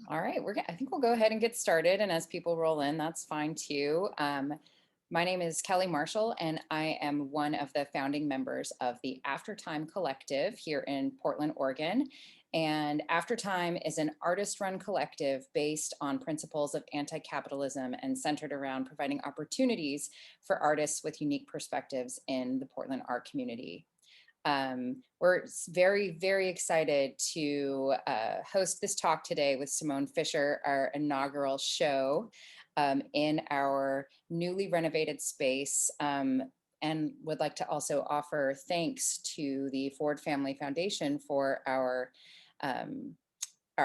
All right, I think we'll go ahead and get started. And as people roll in, that's fine too. My name is Kelly Marshall, and I am one of the founding members of the Aftertime Collective here in Portland, Oregon. And Aftertime is an artist-run collective based on principles of anti-capitalism and centered around providing opportunities for artists with unique perspectives in the Portland art community. We're very, very excited to host this talk today with Simone Fischer, our inaugural show in our newly renovated space. And would like to also offer thanks to the Ford Family Foundation for our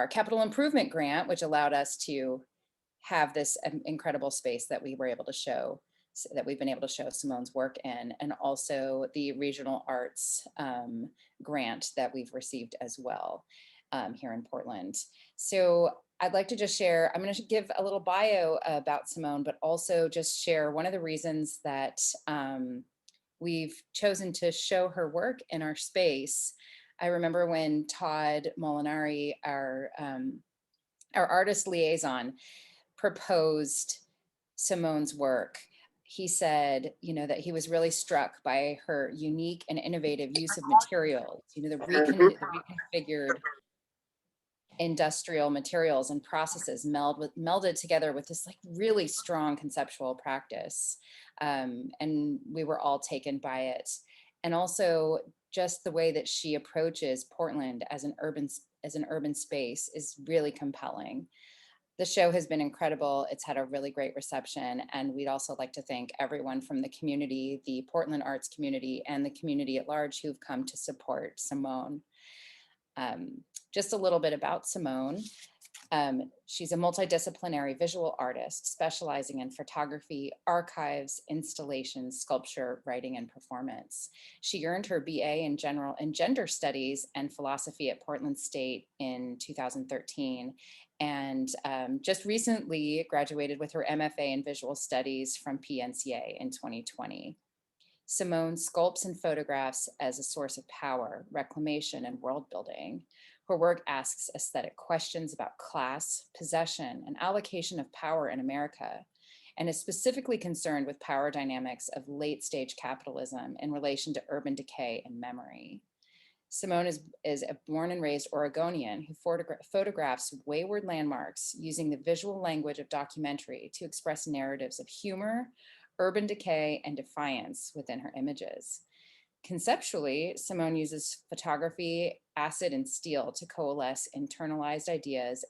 capital improvement grant, which allowed us to have this incredible space that we were able to show, that we've been able to show Simone's work in, and also the regional arts grant that we've received as well here in Portland. So I'd like to just share, I'm going to give a little bio about Simone, but also just share one of the reasons that we've chosen to show her work in our space. I remember when Todd Molinari, our artist liaison, proposed Simone's work, he said, that he was really struck by her unique and innovative use of materials, the reconfigured industrial materials and processes melded together with this like really strong conceptual practice. And we were all taken by it. And also just the way that she approaches Portland as an urban space is really compelling. The show has been incredible. It's had a really great reception. And we'd also like to thank everyone from the community, the Portland arts community, and the community at large who've come to support Simone. Just a little bit about Simone. She's a multidisciplinary visual artist specializing in photography, archives, installations, sculpture, writing, and performance. She earned her BA in gender studies and philosophy at Portland State in 2013, and just recently graduated with her MFA in visual studies from PNCA in 2020. Simone sculpts and photographs as a source of power, reclamation, and world building. Her work asks aesthetic questions about class, possession, and allocation of power in America, and is specifically concerned with power dynamics of late-stage capitalism in relation to urban decay and memory. Simone is a born and raised Oregonian who photographs wayward landmarks using the visual language of documentary to express narratives of humor, urban decay, and defiance within her images. Conceptually, Simone uses photography, acid, and steel to coalesce internalized ideas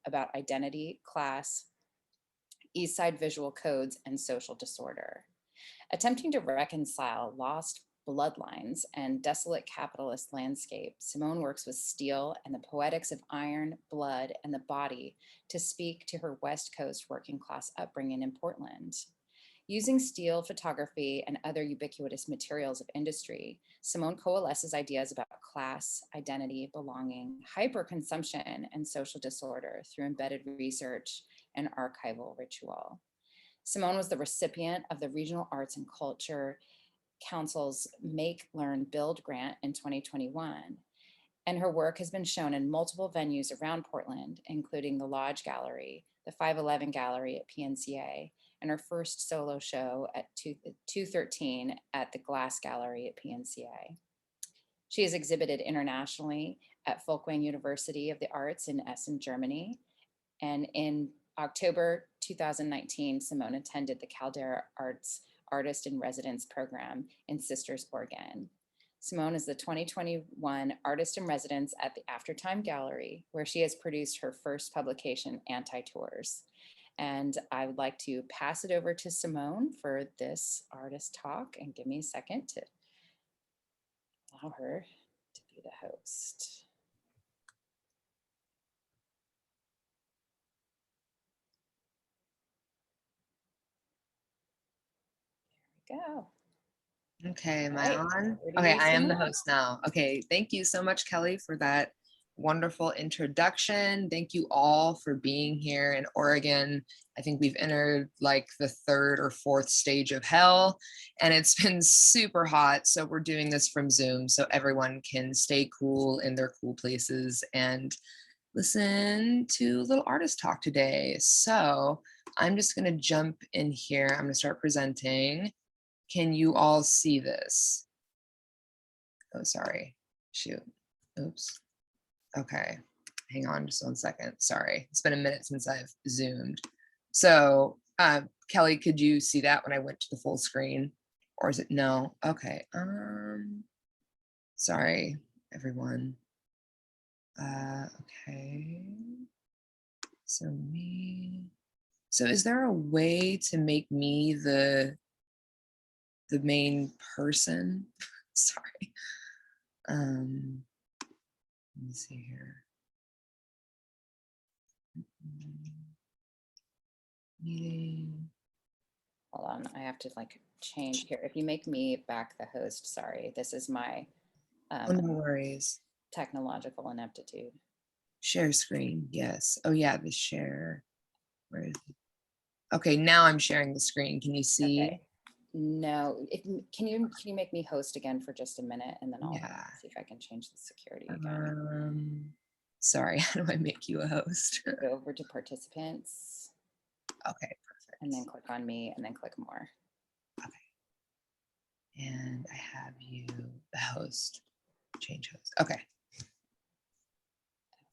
about identity, class, East Side visual codes, and social disorder. Attempting to reconcile lost bloodlines and desolate capitalist landscape, Simone works with steel and the poetics of iron, blood, and the body to speak to her West Coast working class upbringing in Portland. Using steel, photography, and other ubiquitous materials of industry, Simone coalesces ideas about class, identity, belonging, hyperconsumption, and social disorder through embedded research and archival ritual. Simone was the recipient of the Regional Arts and Culture Council's Make, Learn, Build grant in 2021. And her work has been shown in multiple venues around Portland, including the Lodge Gallery, the 511 Gallery at PNCA, and her first solo show at 213 at the Glass Gallery at PNCA. She has exhibited internationally at Folkwang University of the Arts in Essen, Germany. And in October 2019, Simone attended the Caldera Arts Artist in Residence program in Sisters, Oregon. Simone is the 2021 Artist in Residence at the Aftertime Gallery, where she has produced her first publication, Anti-Tours. And I would like to pass it over to Simone for this artist talk, and give me a second to allow her to be the host. There we go. Okay, am I on? Okay, I am the host now. Okay, thank you so much, Kelly, for that wonderful introduction. Thank you all for being here in Oregon. I think we've entered like the third or fourth stage of hell, and it's been super hot. So we're doing this from Zoom so everyone can stay cool in their cool places and listen to a little artist talk today. So I'm just going to jump in here. I'm going to start presenting. Can you all see this? Oh, sorry. Shoot. Oops. Okay. Hang on just 1 second. Sorry. It's been a minute since I've Zoomed. So, Kelly, could you see that when I went to the full screen? Or is it no? Okay. Sorry, everyone. Okay. So me. So is there a way to make me the main person? Sorry. Let me see here. Meeting. Hold on, I have to like change here. If you make me back the host, sorry, this is my Oh, no worries. technological ineptitude. Share screen, yes. Oh yeah, the share. Where is it? Okay, now I'm sharing the screen. Can you see? Okay. No, can you make me host again for just a minute, and then I'll see if I can change the security again. Sorry, how do I make you a host? Go over to participants. Okay, perfect. And then click on me, and then click more. Okay. And I have you the host. Change host. Okay.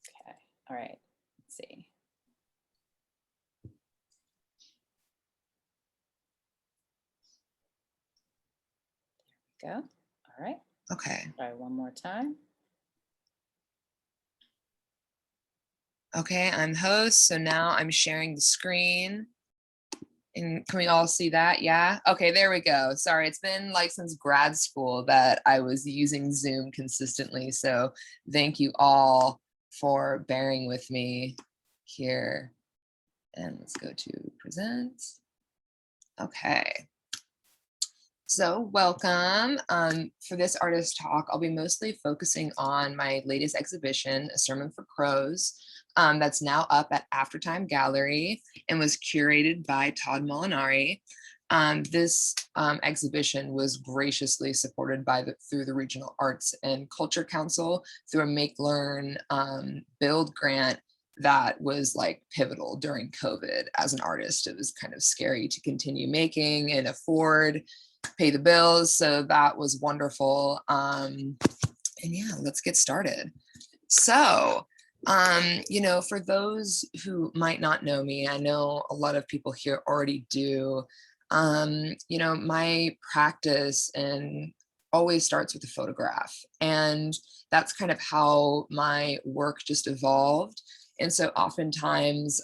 Okay. All right. Let's see. There we go. All right. Okay. Try one more time. Okay, I'm host. So now I'm sharing the screen. And can we all see that? Yeah. Okay, there we go. Sorry, it's been like since grad school that I was using Zoom consistently. So thank you all for bearing with me here. And let's go to present. Okay. So welcome. For this artist talk, I'll be mostly focusing on my latest exhibition, A Sermon for Crows, that's now up at Aftertime Gallery and was curated by Todd Molinari. This exhibition was graciously supported by through the Regional Arts and Culture Council through a Make Learn Build grant that was like pivotal during COVID. As an artist, it was kind of scary to continue making and afford pay the bills. So that was wonderful. And yeah, let's get started. So, for those who might not know me, I know a lot of people here already do. My practice and always starts with a photograph. And that's kind of how my work just evolved. And so oftentimes,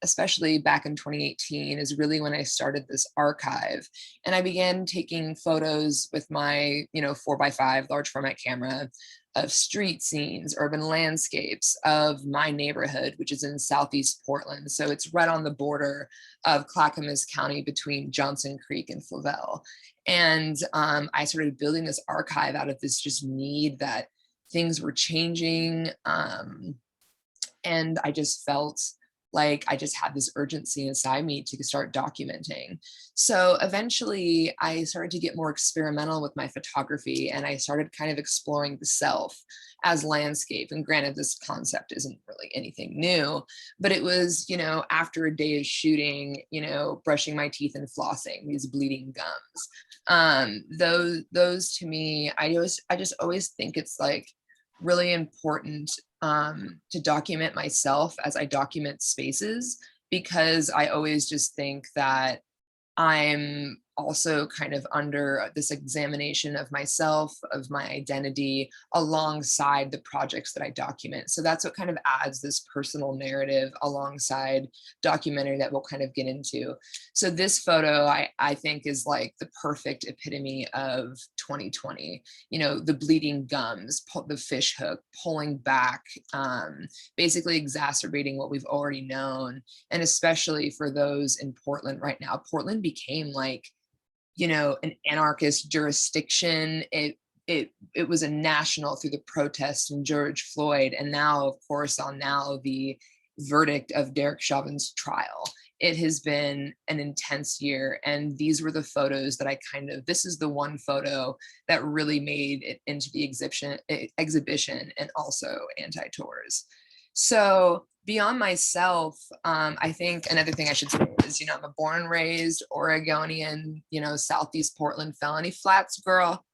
especially back in 2018 is really when I started this archive, and I began taking photos with my, 4x5 large format camera of street scenes, urban landscapes of my neighborhood, which is in Southeast Portland. So it's right on the border of Clackamas County between Johnson Creek and Flavel. And I started building this archive out of this just need that things were changing. And I just felt like I just had this urgency inside me to start documenting. So eventually I started to get more experimental with my photography, and I started kind of exploring the self as landscape. And granted, this concept isn't really anything new, but it was, after a day of shooting, brushing my teeth and flossing, these bleeding gums. Those to me, I just always think it's like really important to document myself as I document spaces, because I always just think that I'm also kind of under this examination of myself, of my identity, alongside the projects that I document. So that's what kind of adds this personal narrative alongside documentary that we'll kind of get into. So this photo, I think, is like the perfect epitome of 2020. The bleeding gums, the fish hook, pulling back, basically exacerbating what we've already known. And especially for those in Portland right now, Portland became like, an anarchist jurisdiction. It was a national through the protests and George Floyd, and now, of course, on now the verdict of Derek Chauvin's trial. It has been an intense year, and these were the photos that this is the one photo that really made it into the exhibition and also anti-tours. So beyond myself, I think another thing I should say is, I'm a born and raised Oregonian, Southeast Portland Felony Flats girl.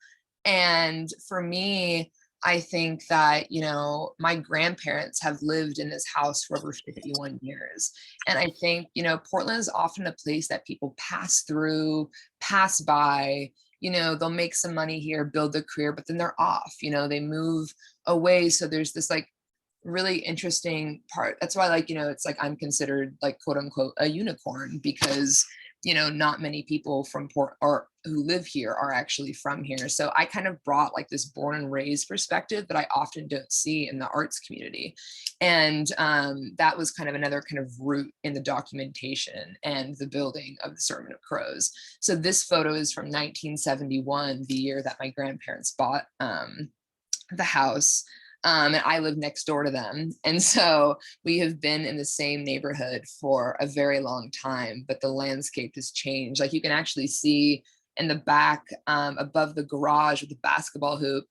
And for me, I think that, my grandparents have lived in this house for over 51 years. And I think, Portland is often a place that people pass through, pass by, they'll make some money here, build their career, but then they're off, they move away. So there's this like really interesting part. That's why, like, it's like I'm considered like quote unquote a unicorn because, not many people from Port or who live here are actually from here. So I kind of brought like this born and raised perspective that I often don't see in the arts community. And that was kind of another kind of root in the documentation and the building of the Sermon of Crows. So this photo is from 1971, the year that my grandparents bought the house. And I live next door to them. And so we have been in the same neighborhood for a very long time, but the landscape has changed. Like you can actually see in the back above the garage with the basketball hoop,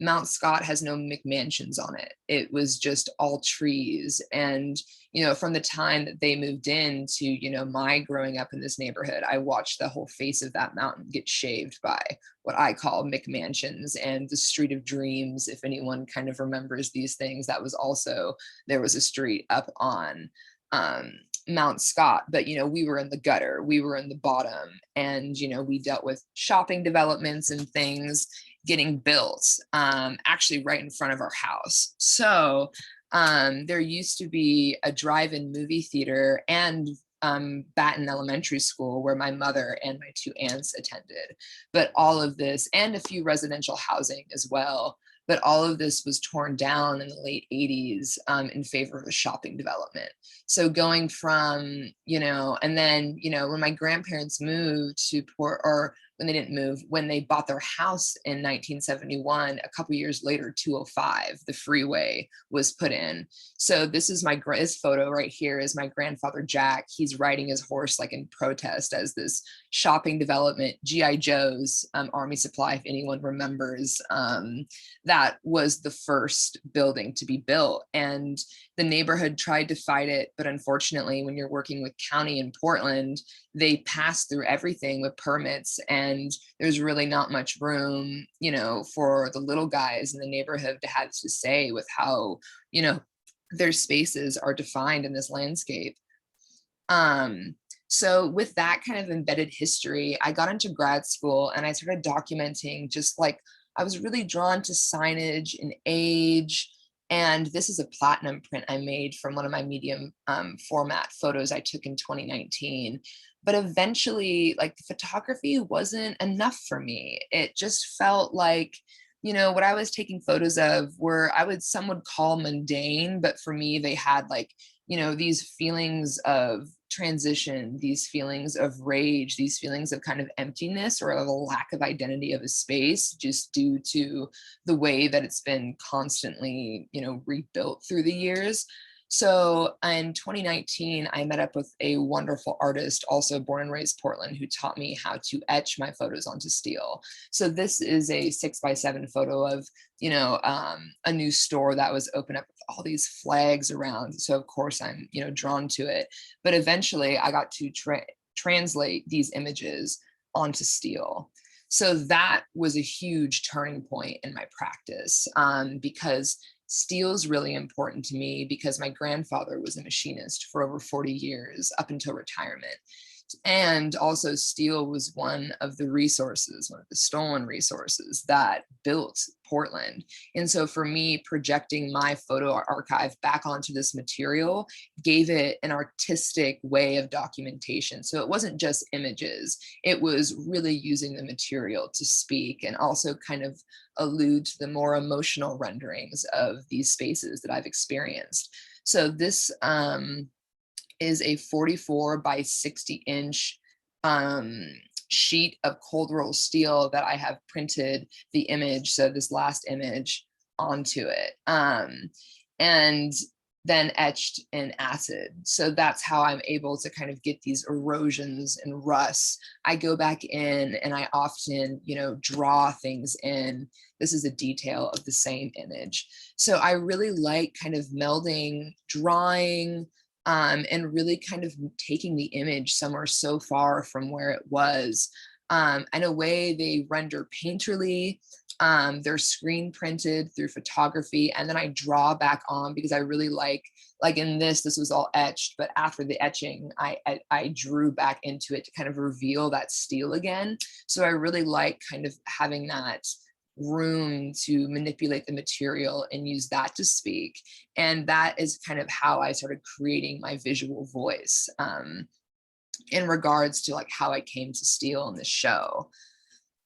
Mount Scott has no McMansions on it. It was just all trees. And, from the time that they moved in to, my growing up in this neighborhood, I watched the whole face of that mountain get shaved by what I call McMansions and the Street of Dreams. If anyone kind of remembers these things, there was a street up on Mount Scott, but we were in the gutter, we were in the bottom, and we dealt with shopping developments and things getting built actually right in front of our house. So there used to be a drive-in movie theater and Batten Elementary School where my mother and my two aunts attended. But all of this, and a few residential housing as well, but all of this was torn down in the late 80s in favor of a shopping development. So going from, and then, when my grandparents moved to Port, or when they didn't move, when they bought their house in 1971, a couple years later, 205, the freeway was put in. So this is this photo right here is my grandfather, Jack. He's riding his horse like in protest as this shopping development, G.I. Joe's Army Supply, if anyone remembers, that was the first building to be built. And the neighborhood tried to fight it, but unfortunately, when you're working with county in Portland, they pass through everything with permits, and there's really not much room, for the little guys in the neighborhood to have to say with how, their spaces are defined in this landscape. So with that kind of embedded history, I got into grad school and I started documenting just like, I was really drawn to signage and age. And this is a platinum print I made from one of my medium format photos I took in 2019. But eventually, like, the photography wasn't enough for me. It just felt like, what I was taking photos of were, some would call mundane, but for me, they had like, these feelings of transition, these feelings of rage, these feelings of kind of emptiness or of a lack of identity of a space just due to the way that it's been constantly, rebuilt through the years. So in 2019, I met up with a wonderful artist, also born and raised Portland, who taught me how to etch my photos onto steel. So this is a 6x7 photo of, a new store that was open up with all these flags around. So of course I'm, drawn to it. But eventually I got to translate these images onto steel. So that was a huge turning point in my practice because steel is really important to me because my grandfather was a machinist for over 40 years up until retirement. And also steel was one of the resources, one of the stolen resources that built Portland. And so for me, projecting my photo archive back onto this material gave it an artistic way of documentation. So it wasn't just images, it was really using the material to speak and also kind of allude to the more emotional renderings of these spaces that I've experienced. So this is a 44 by 60 inch sheet of cold roll steel that I have printed the image, so this last image, onto it. And then etched in acid. So that's how I'm able to kind of get these erosions and rusts. I go back in and I often, draw things in. This is a detail of the same image. So I really like kind of melding drawing, and really kind of taking the image somewhere so far from where it was. In a way, they render painterly. They're screen printed through photography, and then I draw back on because I really like in this was all etched, but after the etching, I drew back into it to kind of reveal that steel again. So I really like kind of having that room to manipulate the material and use that to speak. And that is kind of how I started creating my visual voice, in regards to like how I came to steel in the show.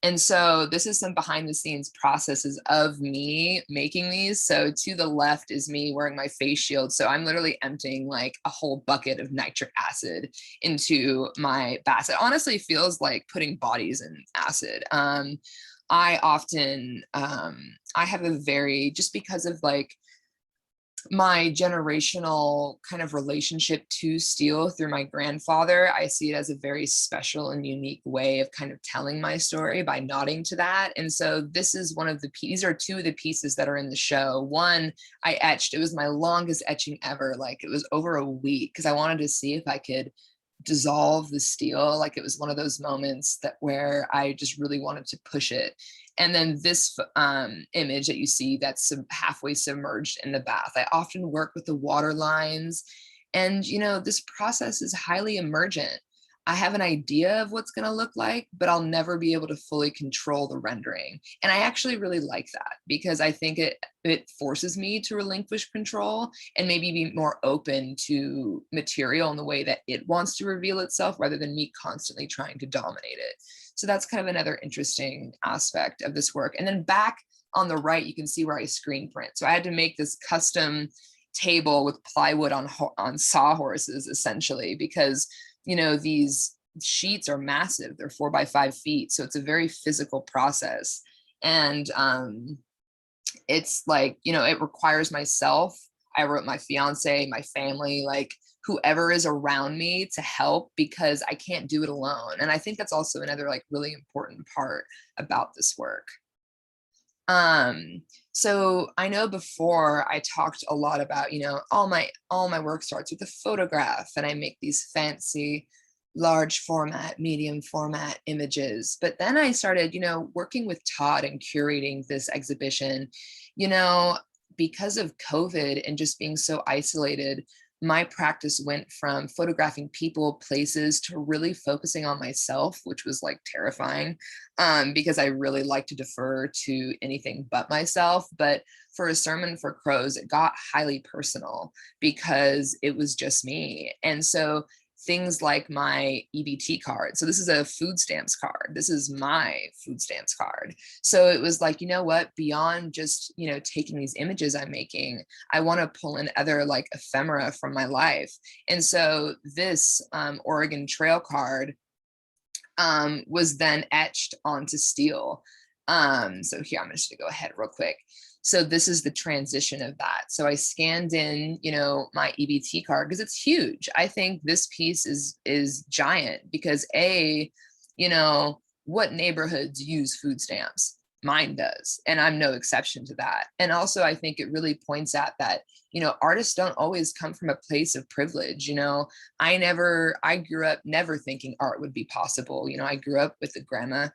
And so this is some behind the scenes processes of me making these. So to the left is me wearing my face shield. So I'm literally emptying like a whole bucket of nitric acid into my bath. It honestly feels like putting bodies in acid. I often, I have a very, just because of like my generational kind of relationship to steel through my grandfather, I see it as a very special and unique way of kind of telling my story by nodding to that. And so this is one of these are two of the pieces that are in the show. One, I etched, it was my longest etching ever. Like it was over a week because I wanted to see if I could dissolve the steel. Like it was one of those moments that where I just really wanted to push it. And then this image that you see that's halfway submerged in the bath. I often work with the water lines, and this process is highly emergent. I have an idea of what's going to look like, but I'll never be able to fully control the rendering. And I actually really like that because I think it forces me to relinquish control and maybe be more open to material in the way that it wants to reveal itself rather than me constantly trying to dominate it. So that's kind of another interesting aspect of this work. And then back on the right, you can see where I screen print. So I had to make this custom table with plywood on sawhorses, essentially, because these sheets are massive. They're 4 by 5 feet. So it's a very physical process. And it's like, it requires myself. I wrote my fiance, my family, like whoever is around me to help because I can't do it alone. And I think that's also another like really important part about this work. So I know before I talked a lot about, all my work starts with a photograph and I make these fancy large format, medium format images. But then I started, working with Todd and curating this exhibition, because of COVID and just being so isolated, my practice went from photographing people, places, to really focusing on myself, which was like terrifying, because I really like to defer to anything but myself. But for a sermon for crows, it got highly personal because it was just me. And so things like my EBT card. So this is a food stamps card. This is my food stamps card. So it was like, what, beyond just, taking these images I'm making, I want to pull in other like ephemera from my life. And so this Oregon Trail card was then etched onto steel. So here, I'm just gonna go ahead real quick. So this is the transition of that. So I scanned in, my EBT card because it's huge. I think this piece is giant because what neighborhoods use food stamps? Mine does. And I'm no exception to that. And also I think it really points at that, artists don't always come from a place of privilege. I grew up never thinking art would be possible. I grew up with a grandma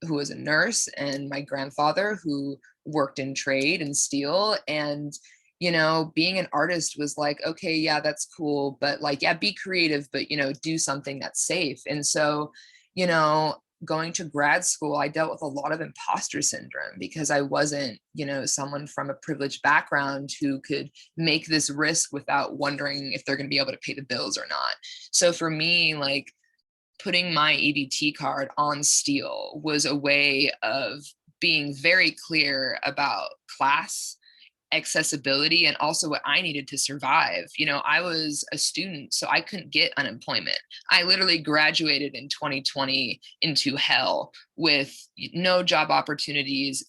who was a nurse and my grandfather who worked in trade and steel. And, being an artist was like, okay, yeah, that's cool. But like, yeah, be creative, but, do something that's safe. And so, going to grad school, I dealt with a lot of imposter syndrome because I wasn't, someone from a privileged background who could make this risk without wondering if they're going to be able to pay the bills or not. So for me, like, putting my EBT card on steel was a way of being very clear about class, accessibility, and also what I needed to survive. I was a student, so I couldn't get unemployment. I literally graduated in 2020 into hell with no job opportunities,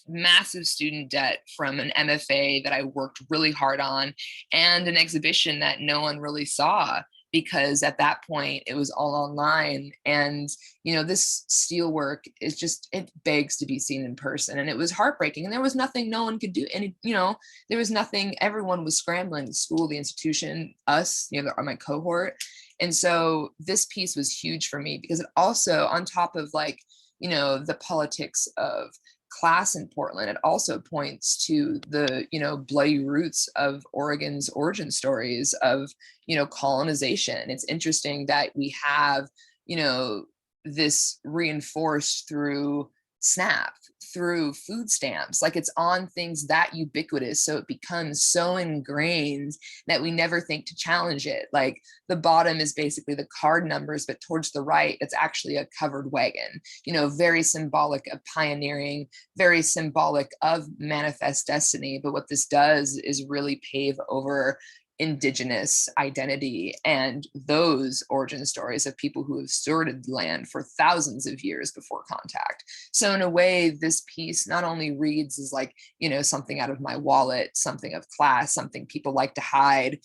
massive student debt from an MFA that I worked really hard on, and an exhibition that no one really saw because at that point it was all online. And this steel work is just, it begs to be seen in person, and it was heartbreaking, and there was nothing no one could do. And there was nothing, everyone was scrambling, the school, the institution, us, my cohort. And so this piece was huge for me because it also, on top of like the politics of class in Portland, it also points to the bloody roots of Oregon's origin stories of colonization. It's interesting that we have this reinforced through SNAP, through food stamps. Like, it's on things that ubiquitous, so it becomes so ingrained that we never think to challenge it. Like, the bottom is basically the card numbers, but towards the right it's actually a covered wagon, very symbolic of pioneering, very symbolic of manifest destiny. But what this does is really pave over Indigenous identity and those origin stories of people who have stewarded land for thousands of years before contact. So in a way, this piece not only reads as like, something out of my wallet, something of class, something people like to hide.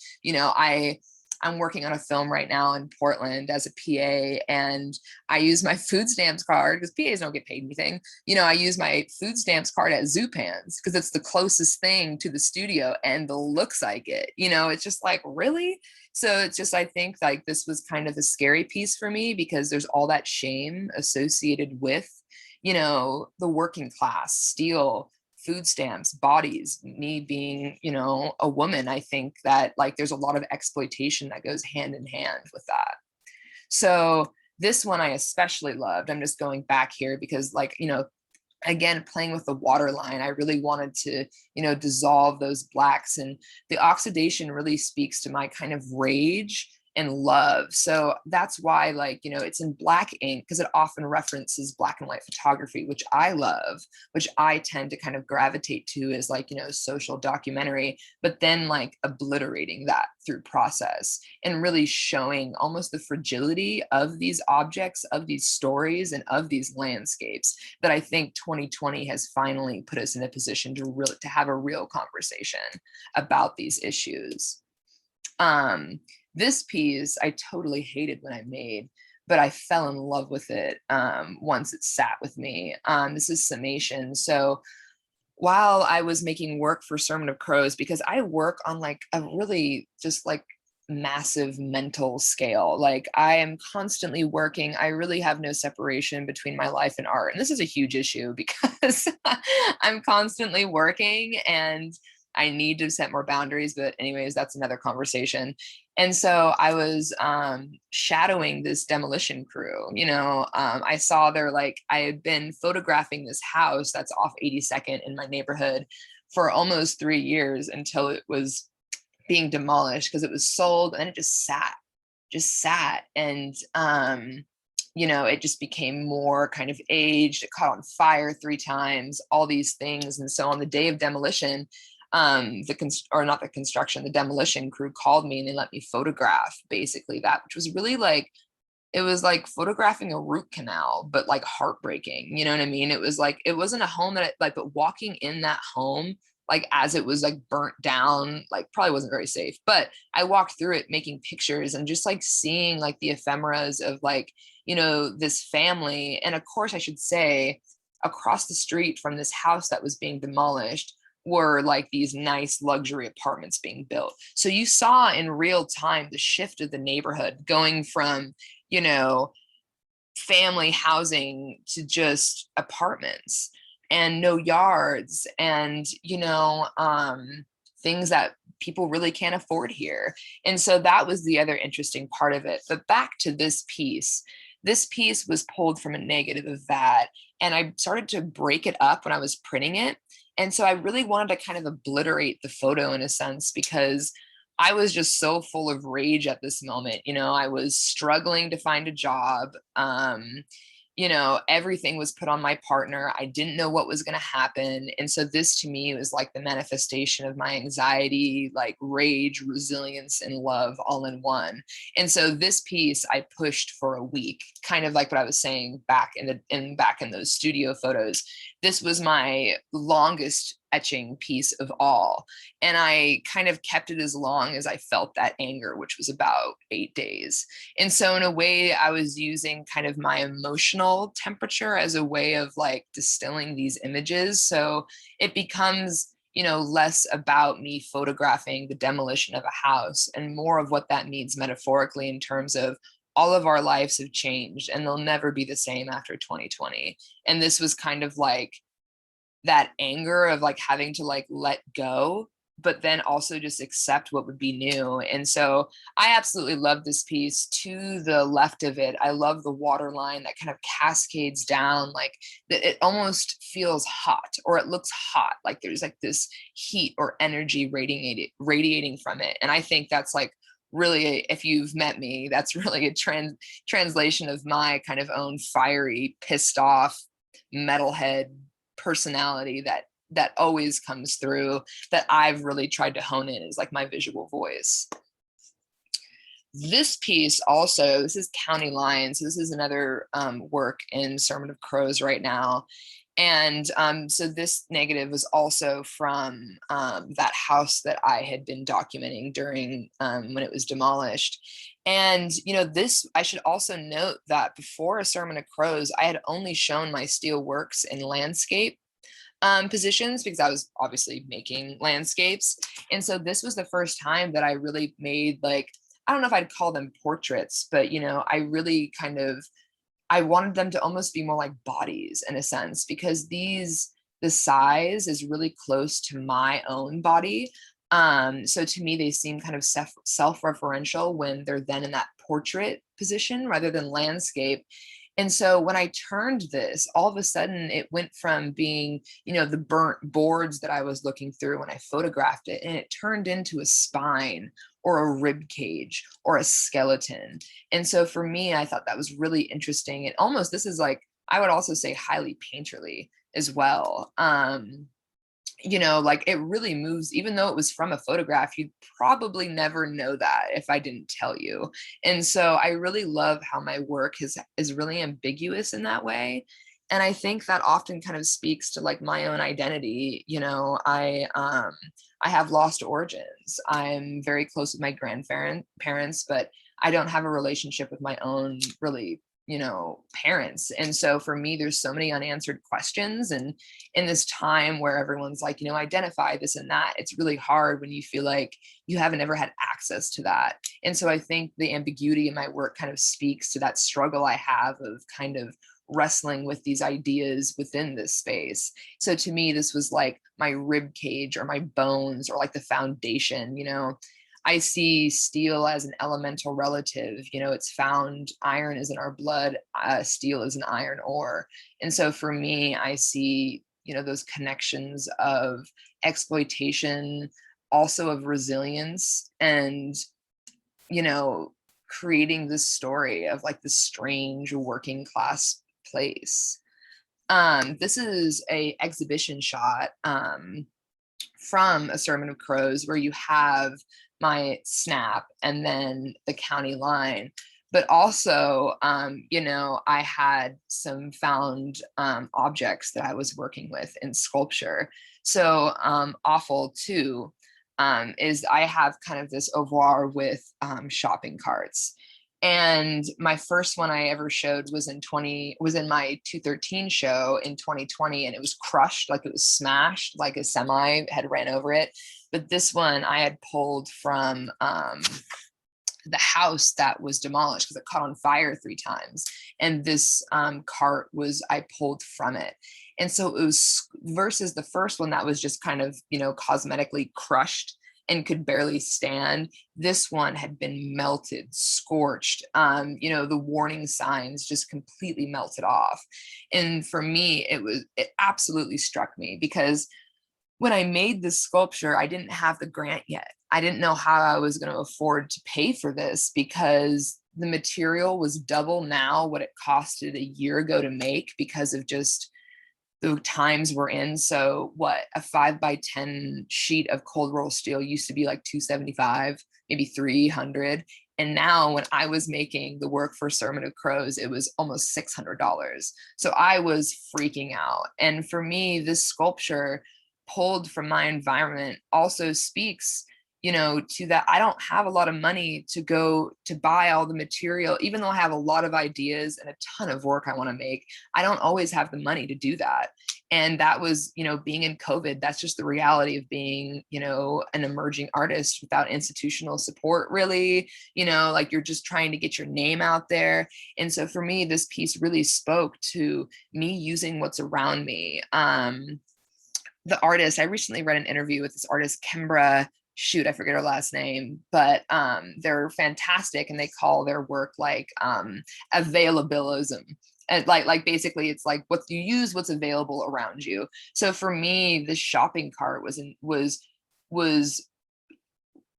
I'm working on a film right now in Portland as a PA, and I use my food stamps card because PAs don't get paid anything. I use my food stamps card at Zupans because it's the closest thing to the studio and the looks I get. It's just like, really? So it's just, I think like this was kind of a scary piece for me because there's all that shame associated with, the working class, steel, food stamps, bodies, me being, a woman. I think that like there's a lot of exploitation that goes hand in hand with that. So this one I especially loved. I'm just going back here because like, again, playing with the water line, I really wanted to, dissolve those blacks, and the oxidation really speaks to my kind of rage and love. So that's why, like, it's in black ink because it often references black and white photography, which I love, which I tend to kind of gravitate to as like, social documentary, but then like obliterating that through process and really showing almost the fragility of these objects, of these stories, and of these landscapes that I think 2020 has finally put us in a position to have a real conversation about these issues. This piece I totally hated when I made, but I fell in love with it once it sat with me. This is Summation. So while I was making work for Sermon of Crows, because I work on like a really just like massive mental scale, like I am constantly working. I really have no separation between my life and art. And this is a huge issue because I'm constantly working and I need to set more boundaries. But anyways, that's another conversation. And so I was shadowing this demolition crew. I saw I had been photographing this house that's off 82nd in my neighborhood for almost 3 years until it was being demolished because it was sold, and it just sat. And it just became more kind of aged. It caught on fire 3 times, all these things. And so on the day of demolition, the demolition crew called me and they let me photograph basically that, which was really like, it was like photographing a root canal, but like heartbreaking. You know what I mean? It was like, it wasn't a home but walking in that home, like as it was like burnt down, like probably wasn't very safe, but I walked through it making pictures and just like seeing like the ephemeras of like, this family. And of course I should say across the street from this house that was being demolished were like these nice luxury apartments being built. So you saw in real time the shift of the neighborhood going from, family housing to just apartments and no yards and, things that people really can't afford here. And so that was the other interesting part of it. But back to this piece. This piece was pulled from a negative of that. And I started to break it up when I was printing it. And so I really wanted to kind of obliterate the photo in a sense because I was just so full of rage at this moment. I was struggling to find a job. you know, everything was put on my partner. I didn't know what was going to happen. And so this to me was like the manifestation of my anxiety, like rage, resilience, and love all in one. And so this piece I pushed for a week, kind of like what I was saying back in those studio photos. This was my longest etching piece of all. And I kind of kept it as long as I felt that anger, which was about 8 days. And so in a way, I was using kind of my emotional temperature as a way of like distilling these images. So it becomes, you know, less about me photographing the demolition of a house and more of what that means metaphorically in terms of all of our lives have changed and they'll never be the same after 2020. And this was kind of like that anger of like having to like let go, but then also just accept what would be new. And so I absolutely love this piece. To the left of it, I love the water line that kind of cascades down, like that it almost feels hot, or it looks hot, like there's like this heat or energy radiating from it. And I think that's like really, if you've met me, that's really a translation of my kind of own fiery, pissed off metalhead personality that always comes through, that I've really tried to hone in is like my visual voice. This piece also, this is County Line. So this is another work in Sermon of Crows right now. And so this negative was also from that house that I had been documenting during when it was demolished. And, you know, this, I should also note that before A Sermon of Crows, I had only shown my steel works in landscape positions because I was obviously making landscapes. And so this was the first time that I really made, like, I don't know if I'd call them portraits, but, you know, I really kind of, I wanted them to almost be more like bodies in a sense, because the size is really close to my own body. So to me, they seem kind of self-referential when they're then in that portrait position rather than landscape. And so when I turned this, all of a sudden it went from being, you know, the burnt boards that I was looking through when I photographed it, and it turned into a spine or a rib cage or a skeleton. And so for me, I thought that was really interesting. And almost, this is like, I would also say highly painterly as well. You know, like it really moves, even though it was from a photograph, you'd probably never know that if I didn't tell you. And so I really love how my work is really ambiguous in that way. And I think that often kind of speaks to like my own identity. You know, I have lost origins. I'm very close with my grandparents, but I don't have a relationship with my own really, you know, parents. And so for me, there's so many unanswered questions. And in this time where everyone's like, you know, identify this and that, it's really hard when you feel like you haven't ever had access to that. And so I think the ambiguity in my work kind of speaks to that struggle I have of kind of wrestling with these ideas within this space. So to me, this was like my rib cage or my bones or like the foundation. You know, I see steel as an elemental relative. You know, it's found, iron is in our blood, steel is an iron ore. And so for me, I see, you know, those connections of exploitation, also of resilience, and, you know, creating this story of like this strange working class place. This is a exhibition shot from A Sermon of Crows, where you have my snap and then the county line. But also, you know, I had some found objects that I was working with in sculpture. So awful too is I have kind of this oeuvre with shopping carts. And my first one I ever showed was in my 213 show in 2020, and it was crushed, like it was smashed, like a semi had ran over it. But this one I had pulled from the house that was demolished because it caught on fire 3 times. And this cart I pulled from it. And so it was, versus the first one that was just kind of, you know, cosmetically crushed and could barely stand. This one had been melted, scorched. You know, the warning signs just completely melted off. And for me, it absolutely struck me, because when I made this sculpture, I didn't have the grant yet. I didn't know how I was going to afford to pay for this, because the material was double now what it costed a year ago to make because of just the times we're in. So what, a 5x10 sheet of cold roll steel used to be like 275, maybe 300. And now when I was making the work for Sermon of Crows, it was almost $600. So I was freaking out. And for me, this sculpture pulled from my environment also speaks, you know, to that. I don't have a lot of money to go to buy all the material, even though I have a lot of ideas and a ton of work I want to make. I don't always have the money to do that. And that was, you know, being in COVID, that's just the reality of being, you know, an emerging artist without institutional support, really, you know, like you're just trying to get your name out there. And so for me, this piece really spoke to me using what's around me. The artist, I recently read an interview with this artist, Kimbra, shoot, I forget her last name, but they're fantastic, and they call their work like availabilism. And like basically it's like what you use what's available around you. So for me, the shopping cart was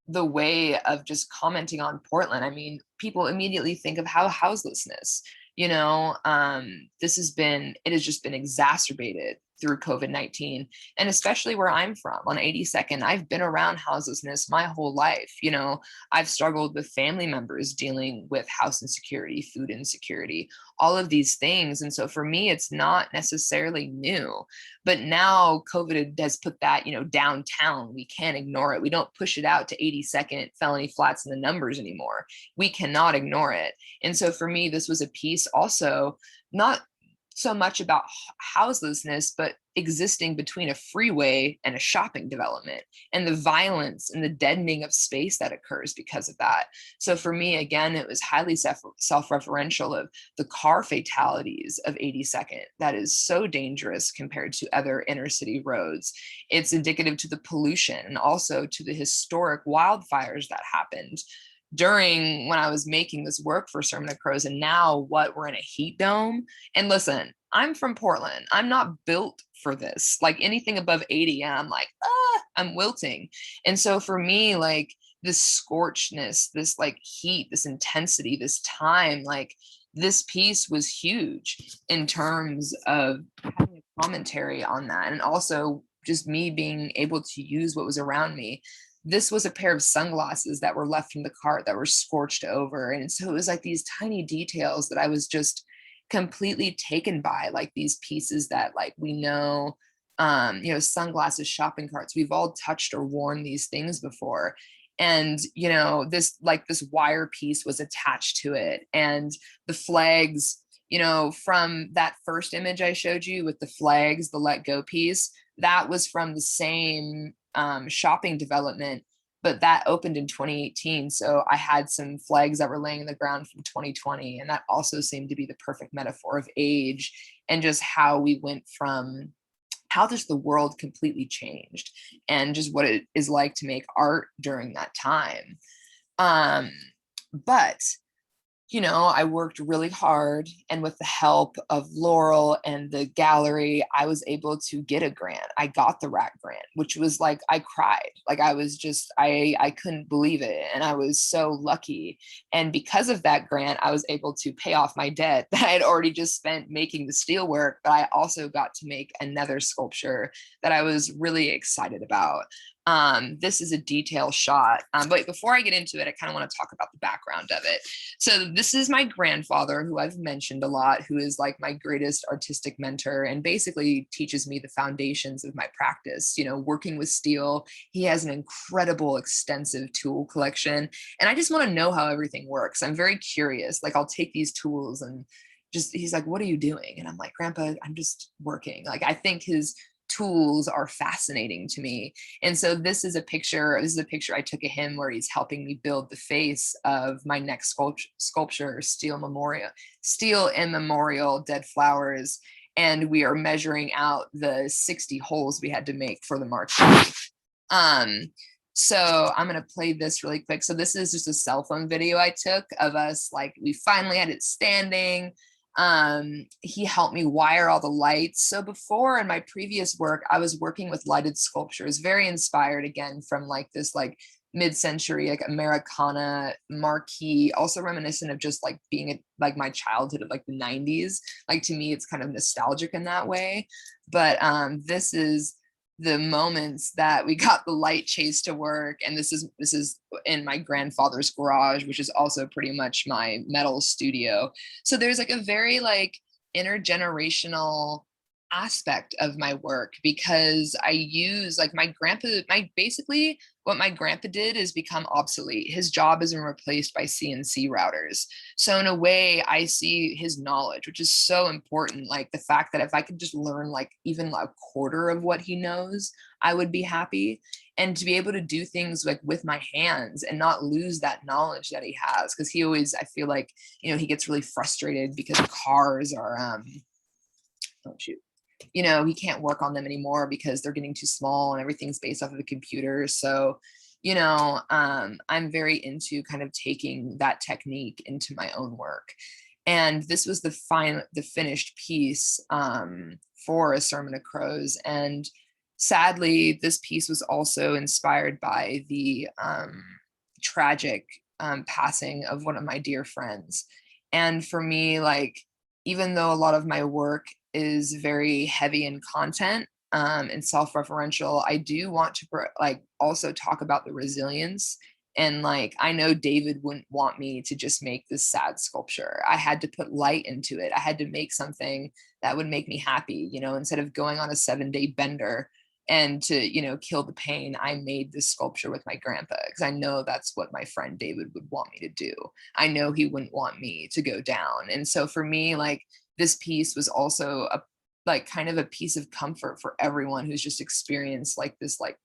the way of just commenting on Portland. I mean, people immediately think of how houselessness, you know, it has just been exacerbated through COVID-19. And especially where I'm from on 82nd, I've been around houselessness my whole life. You know, I've struggled with family members dealing with house insecurity, food insecurity, all of these things. And so for me, it's not necessarily new. But now COVID has put that, you know, downtown. We can't ignore it. We don't push it out to 82nd felony flats in the numbers anymore. We cannot ignore it. And so for me, this was a piece also not so much about houselessness, but existing between a freeway and a shopping development, and the violence and the deadening of space that occurs because of that. So for me, again, it was highly self-referential of the car fatalities of 82nd. That is so dangerous compared to other inner city roads. It's indicative to the pollution and also to the historic wildfires that happened during when I was making this work for Sermon of Crows. And now what, we're in a heat dome. And listen, I'm from Portland. I'm not built for this. Like anything above 80, and I'm like, I'm wilting. And so for me, like this scorchedness, this like heat, this intensity, this time, like this piece was huge in terms of having a commentary on that. And also just me being able to use what was around me. This was a pair of sunglasses that were left from the cart that were scorched over. And so it was like these tiny details that I was just completely taken by, like these pieces that like we know, you know, sunglasses, shopping carts, we've all touched or worn these things before. And, you know, this like this wire piece was attached to it. And the flags, you know, from that first image I showed you with the flags, the let go piece, that was from the same shopping development, but that opened in 2018. So I had some flags that were laying in the ground from 2020. And that also seemed to be the perfect metaphor of age and just how we went from how just the world completely changed and just what it is like to make art during that time. But you know, I worked really hard, and with the help of Laurel and the gallery, I was able to get a grant. I got the RAC grant, which was like, I cried. Like I was just, I couldn't believe it. And I was so lucky. And because of that grant, I was able to pay off my debt that I had already just spent making the steel work, but I also got to make another sculpture that I was really excited about. This is a detail shot. But before I get into it, I kind of want to talk about the background of it. So this is my grandfather, who I've mentioned a lot, who is like my greatest artistic mentor and basically teaches me the foundations of my practice, you know, working with steel. He has an incredible, extensive tool collection. And I just want to know how everything works. I'm very curious. Like I'll take these tools and just, he's like, what are you doing? And I'm like, Grandpa, I'm just working. Like I think his tools are fascinating to me. And so this is a picture I took of him where he's helping me build the face of my next sculpture, Steel in Memorial, Dead Flowers. And we are measuring out the 60 holes we had to make for the March. So I'm going to play this really quick. So this is just a cell phone video I took of us, like we finally had it standing. He helped me wire all the lights. So before in my previous work, I was working with lighted sculptures, very inspired again from like this like mid-century like Americana marquee, also reminiscent of just like being like my childhood of like the 90s. Like to me, it's kind of nostalgic in that way. But this is the moments that we got the light chase to work, and this is in my grandfather's garage, which is also pretty much my metal studio. So there's like a very like intergenerational aspect of my work, because I use like my grandpa, my basically what my grandpa did is become obsolete. His job isn't replaced by CNC routers. So in a way, I see his knowledge, which is so important. Like the fact that if I could just learn like even a quarter of what he knows, I would be happy. And to be able to do things like with my hands and not lose that knowledge that he has. Cause he always, I feel like, you know, he gets really frustrated because cars are, oh shoot, you know, he can't work on them anymore because they're getting too small and everything's based off of a computer. So, you know, I'm very into kind of taking that technique into my own work. And this was the finished piece for A Sermon of Crows. And sadly, this piece was also inspired by the tragic passing of one of my dear friends. And for me, like, even though a lot of my work is very heavy in content and self-referential, I do want to like also talk about the resilience. And like, I know David wouldn't want me to just make this sad sculpture. I had to put light into it. I had to make something that would make me happy, you know, instead of going on a 7-day bender and to, you know, kill the pain. I made this sculpture with my grandpa because I know that's what my friend David would want me to do. I know he wouldn't want me to go down. And so for me, like, this piece was also a like kind of a piece of comfort for everyone who's just experienced like this like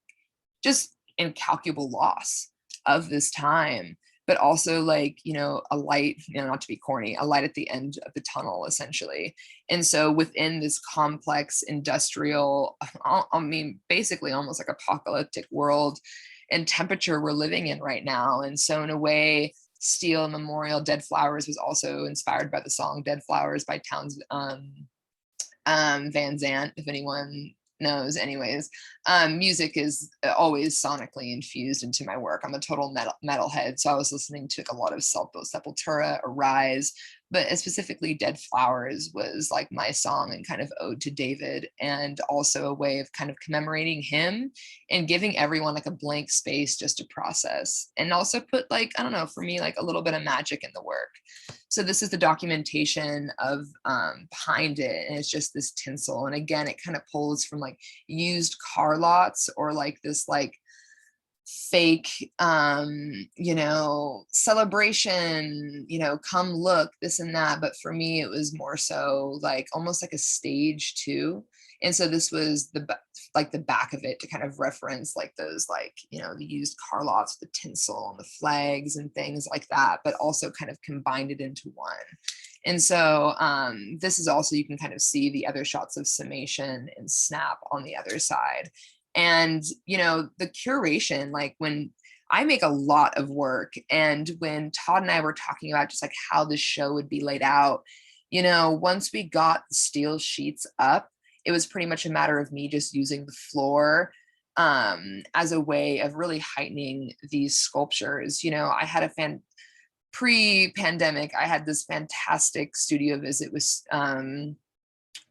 just incalculable loss of this time, but also like, you know, a light, you know, not to be corny, a light at the end of the tunnel essentially. And so within this complex industrial, I mean basically almost like apocalyptic world and temperature we're living in right now. And so in a way, Steel Memorial Dead Flowers was also inspired by the song Dead Flowers by Towns Van Zant, if anyone knows. Anyways, music is always sonically infused into my work. I'm a total metalhead, so I was listening to like a lot of Sepultura, Arise, but specifically Dead Flowers was like my song and kind of ode to David, and also a way of kind of commemorating him and giving everyone like a blank space just to process, and also put like, I don't know, for me, like a little bit of magic in the work. So this is the documentation of behind it, and it's just this tinsel. And again, it kind of pulls from like used car lots or like this like fake you know, celebration, you know, come look, this and that. But for me, it was more so like almost like a stage too. And so this was like the back of it to kind of reference like those like, you know, the used car lots, the tinsel and the flags and things like that, but also kind of combined it into one. And so this is also, you can kind of see the other shots of Summation and Snap on the other side. And, you know, the curation, like when I make a lot of work, and when Todd and I were talking about just like how this show would be laid out, you know, once we got the steel sheets up, it was pretty much a matter of me just using the floor as a way of really heightening these sculptures. You know, I had a pre-pandemic, I had this fantastic studio visit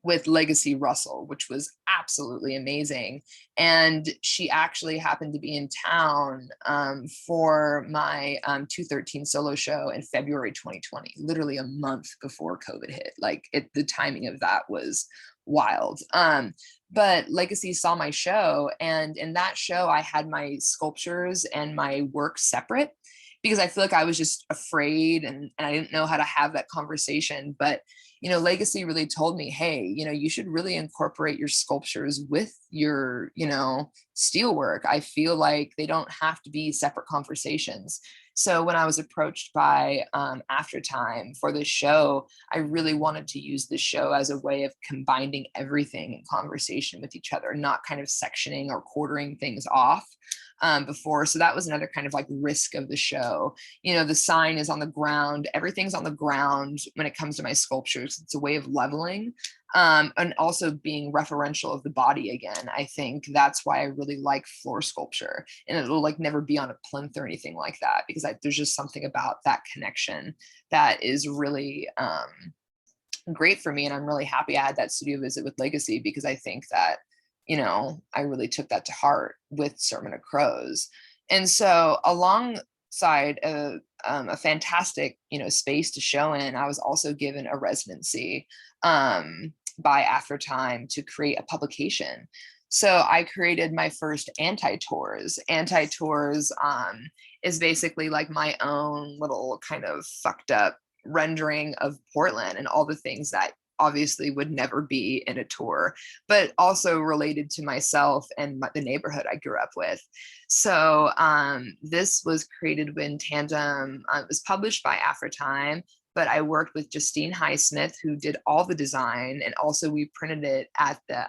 with Legacy Russell, which was absolutely amazing. And she actually happened to be in town for my 213 solo show in February 2020, literally a month before COVID hit. Like the timing of that was wild. But Legacy saw my show, and in that show, I had my sculptures and my work separate because I feel like I was just afraid and I didn't know how to have that conversation. But you know, Legacy really told me, hey, you know, you should really incorporate your sculptures with your, you know, steelwork. I feel like they don't have to be separate conversations. So when I was approached by Aftertime for this show, I really wanted to use this show as a way of combining everything in conversation with each other, not kind of sectioning or quartering things off. before. So that was another kind of like risk of the show. You know, the sign is on the ground, everything's on the ground when it comes to my sculptures. It's a way of leveling, and also being referential of the body again. I think that's why I really like floor sculpture, and it'll like never be on a plinth or anything like that, because there's just something about that connection that is really great for me. And I'm really happy I had that studio visit with Legacy, because I think that, you know, I really took that to heart with Sermon of Crows. And so alongside a fantastic, you know, space to show in, I was also given a residency by After Time to create a publication. So I created my first anti-tours. Anti-tours is basically like my own little kind of fucked up rendering of Portland and all the things that obviously would never be in a tour, but also related to myself and the neighborhood I grew up with. So this was created in tandem. It was published by After Time, but I worked with Justine Highsmith, who did all the design, and also we printed it at the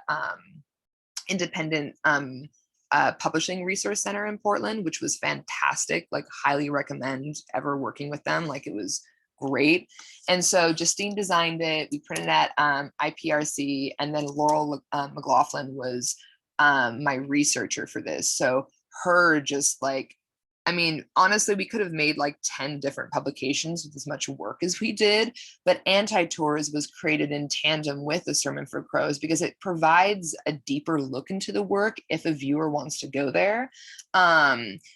independent publishing resource center in Portland, which was fantastic. Like, highly recommend ever working with them. Like, it was great. And so Justine designed it. We printed at IPRC, and then Laurel McLaughlin was my researcher for this. So her just like, I mean, honestly, we could have made like 10 different publications with as much work as we did, but Anti-Tours was created in tandem with The Sermon for Crows because it provides a deeper look into the work if a viewer wants to go there.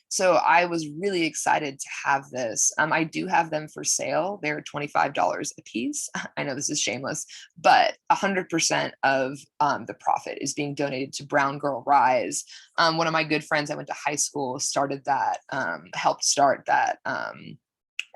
So I was really excited to have this. I do have them for sale. They're $25 a piece. I know this is shameless, but 100% of the profit is being donated to Brown Girl Rise. One of my good friends I went to high school started that, helped start that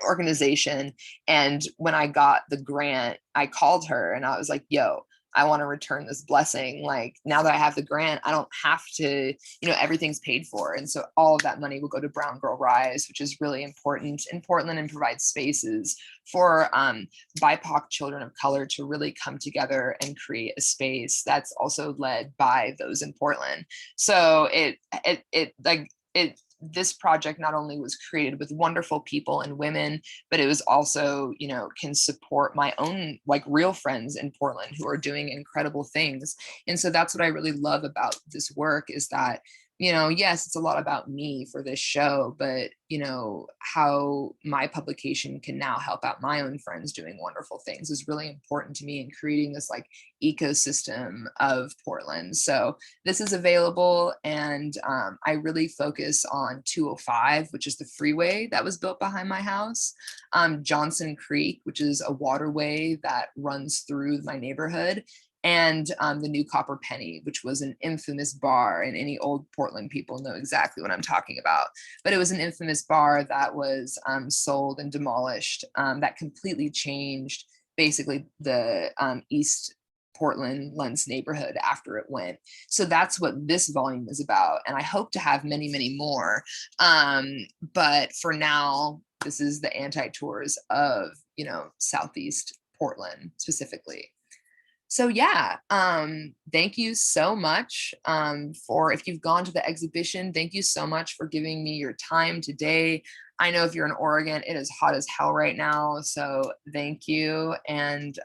organization. And when I got the grant, I called her and I was like, yo, I want to return this blessing. Like, now that I have the grant, I don't have to, you know, everything's paid for. And so all of that money will go to Brown Girl Rise, which is really important in Portland, and provides spaces for BIPOC children of color to really come together and create a space that's also led by those in Portland. So this project not only was created with wonderful people and women, but it was also, you know, can support my own like real friends in Portland who are doing incredible things. And so that's what I really love about this work, is that, you know, yes, it's a lot about me for this show, but, you know, how my publication can now help out my own friends doing wonderful things is really important to me in creating this like ecosystem of Portland. So this is available, and I really focus on 205, which is the freeway that was built behind my house, Johnson Creek, which is a waterway that runs through my neighborhood, and the New Copper Penny, which was an infamous bar, and any old Portland people know exactly what I'm talking about. But it was an infamous bar that was sold and demolished, that completely changed basically the East Portland Lens neighborhood after it went. So that's what this volume is about, and I hope to have many, many more. But for now, this is the Anti-Tours of, you know, Southeast Portland specifically. So yeah, thank you so much for, if you've gone to the exhibition, thank you so much for giving me your time today. I know if you're in Oregon, it is hot as hell right now. So thank you. And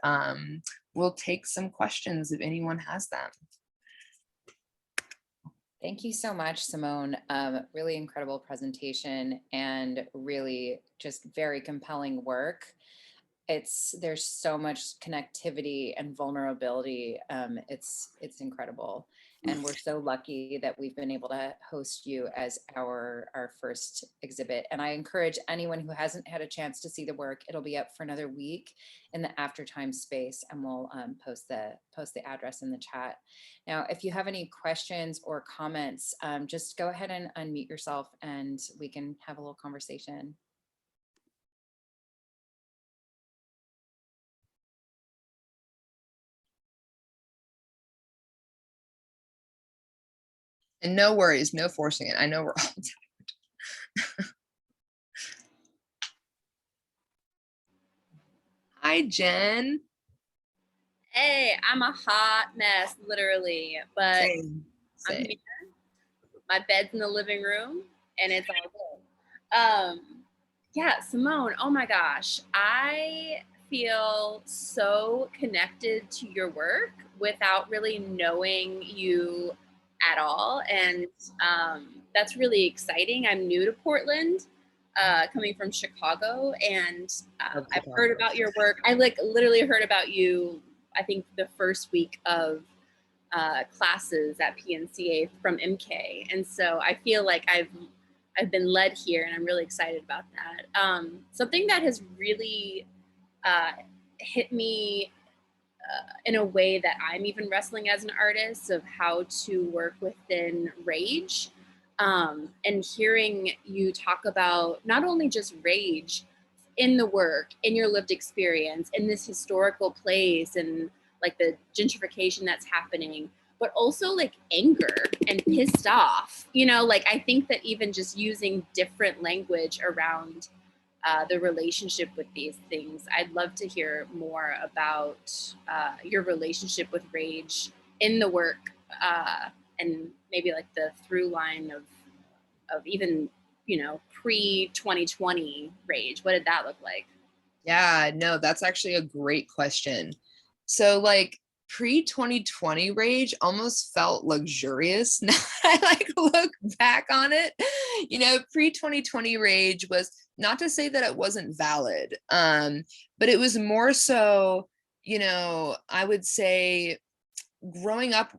we'll take some questions if anyone has them. Thank you so much, Simone. Really incredible presentation, and really just very compelling work. There's so much connectivity and vulnerability. It's incredible. And we're so lucky that we've been able to host you as our first exhibit. And I encourage anyone who hasn't had a chance to see the work, it'll be up for another week in the After Time space, and we'll post the address in the chat. Now, if you have any questions or comments, just go ahead and unmute yourself and we can have a little conversation. And no worries, no forcing it. I know we're all tired. Hi, Jen. Hey, I'm a hot mess, literally, but Same. I'm here. my bed's in the living room, and it's all good. Yeah, Simone, oh my gosh, I feel so connected to your work without really knowing you at all. And that's really exciting. I'm new to Portland, coming from Chicago, and Love I've heard Chicago. about your work. I like literally heard about you, I think the first week of classes at PNCA from MK. And so I feel like I've been led here, and I'm really excited about that. Something that has really uh, hit me in a way that I'm even wrestling as an artist of how to work within rage. And hearing you talk about not only just rage in the work, in your lived experience, in this historical place, and like the gentrification that's happening, but also like anger and pissed off. Like I think that even just using different language around the relationship with these things. I'd love to hear more about your relationship with rage in the work, and maybe like the through line of even pre 2020 rage. What did that look like? Yeah, no, that's actually a great question. So like pre-2020 rage almost felt luxurious. Now I like look back on it. Pre-2020 rage was not to say that it wasn't valid, but it was more so, I would say growing up,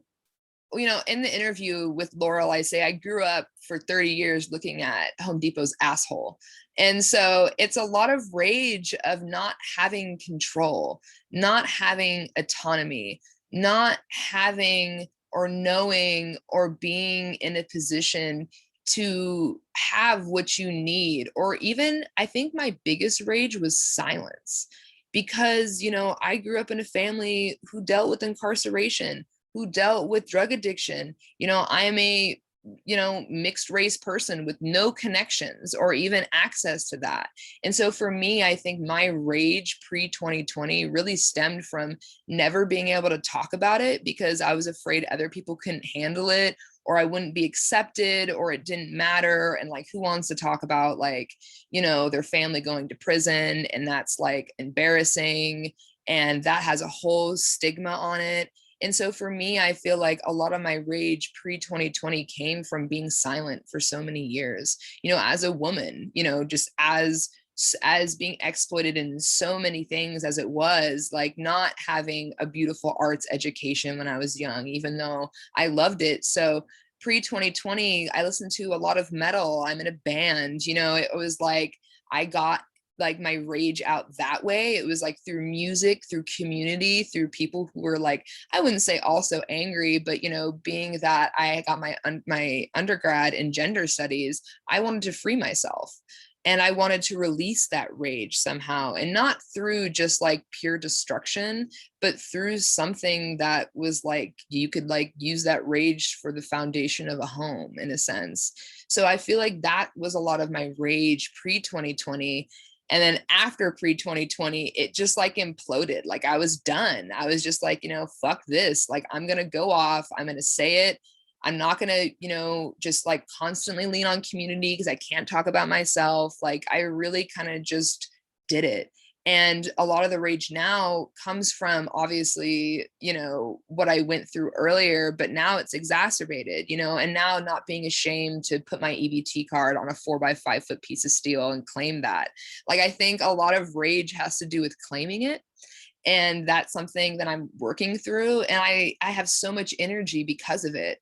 in the interview with Laurel, I say I grew up for 30 years looking at Home Depot's asshole. And so it's a lot of rage of not having control, not having autonomy, not having or knowing or being in a position to have what you need. Or even, I think my biggest rage was silence because, I grew up in a family who dealt with incarceration, who dealt with drug addiction. I am a, mixed race person with no connections or even access to that. And so for me, I think my rage pre 2020 really stemmed from never being able to talk about it because I was afraid other people couldn't handle it, or I wouldn't be accepted, or it didn't matter. And like, who wants to talk about like, their family going to prison? And that's like embarrassing. And that has a whole stigma on it. And so for me, I feel like a lot of my rage pre 2020 came from being silent for so many years, as a woman, just as being exploited in so many things as it was, like not having a beautiful arts education when I was young, even though I loved it. So pre 2020, I listened to a lot of metal. I'm in a band, it was like I got like my rage out that way. It was like through music, through community, through people who were like, I wouldn't say also angry, but being that I got my undergrad in gender studies, I wanted to free myself. And I wanted to release that rage somehow, and not through just like pure destruction, but through something that was like, you could like use that rage for the foundation of a home in a sense. So I feel like that was a lot of my rage pre 2020. And then after pre 2020, it just like imploded. Like I was done. I was just like, fuck this. Like I'm going to go off. I'm going to say it. I'm not going to, just like constantly lean on community because I can't talk about myself. Like I really kind of just did it. And a lot of the rage now comes from obviously, what I went through earlier, but now it's exacerbated, and now not being ashamed to put my EBT card on a 4x5 foot piece of steel and claim that. Like, I think a lot of rage has to do with claiming it. And that's something that I'm working through. And I have so much energy because of it.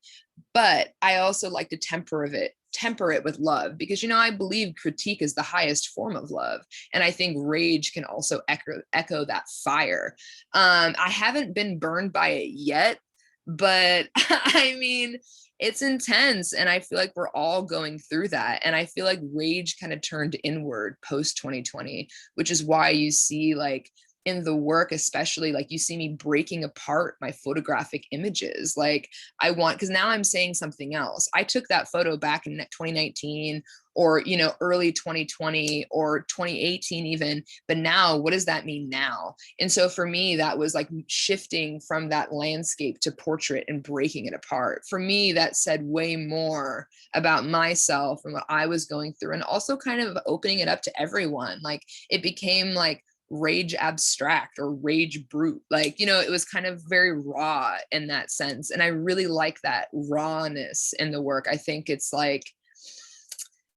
But I also like to temper it with love, because I believe critique is the highest form of love, and I think rage can also echo that fire. I haven't been burned by it yet, but I mean, it's intense, and I feel like we're all going through that. And I feel like rage kind of turned inward post 2020, which is why you see like in the work, especially, like you see me breaking apart my photographic images. Like I want, because now I'm saying something else. I took that photo back in 2019 or, you know, early 2020 or 2018 even, but now what does that mean now? And so for me, that was like shifting from that landscape to portrait and breaking it apart. For me, that said way more about myself and what I was going through, and also kind of opening it up to everyone. Like it became like rage abstract or rage brute. Like, you know, it was kind of very raw in that sense. And I really like that rawness in the work. I think it's like,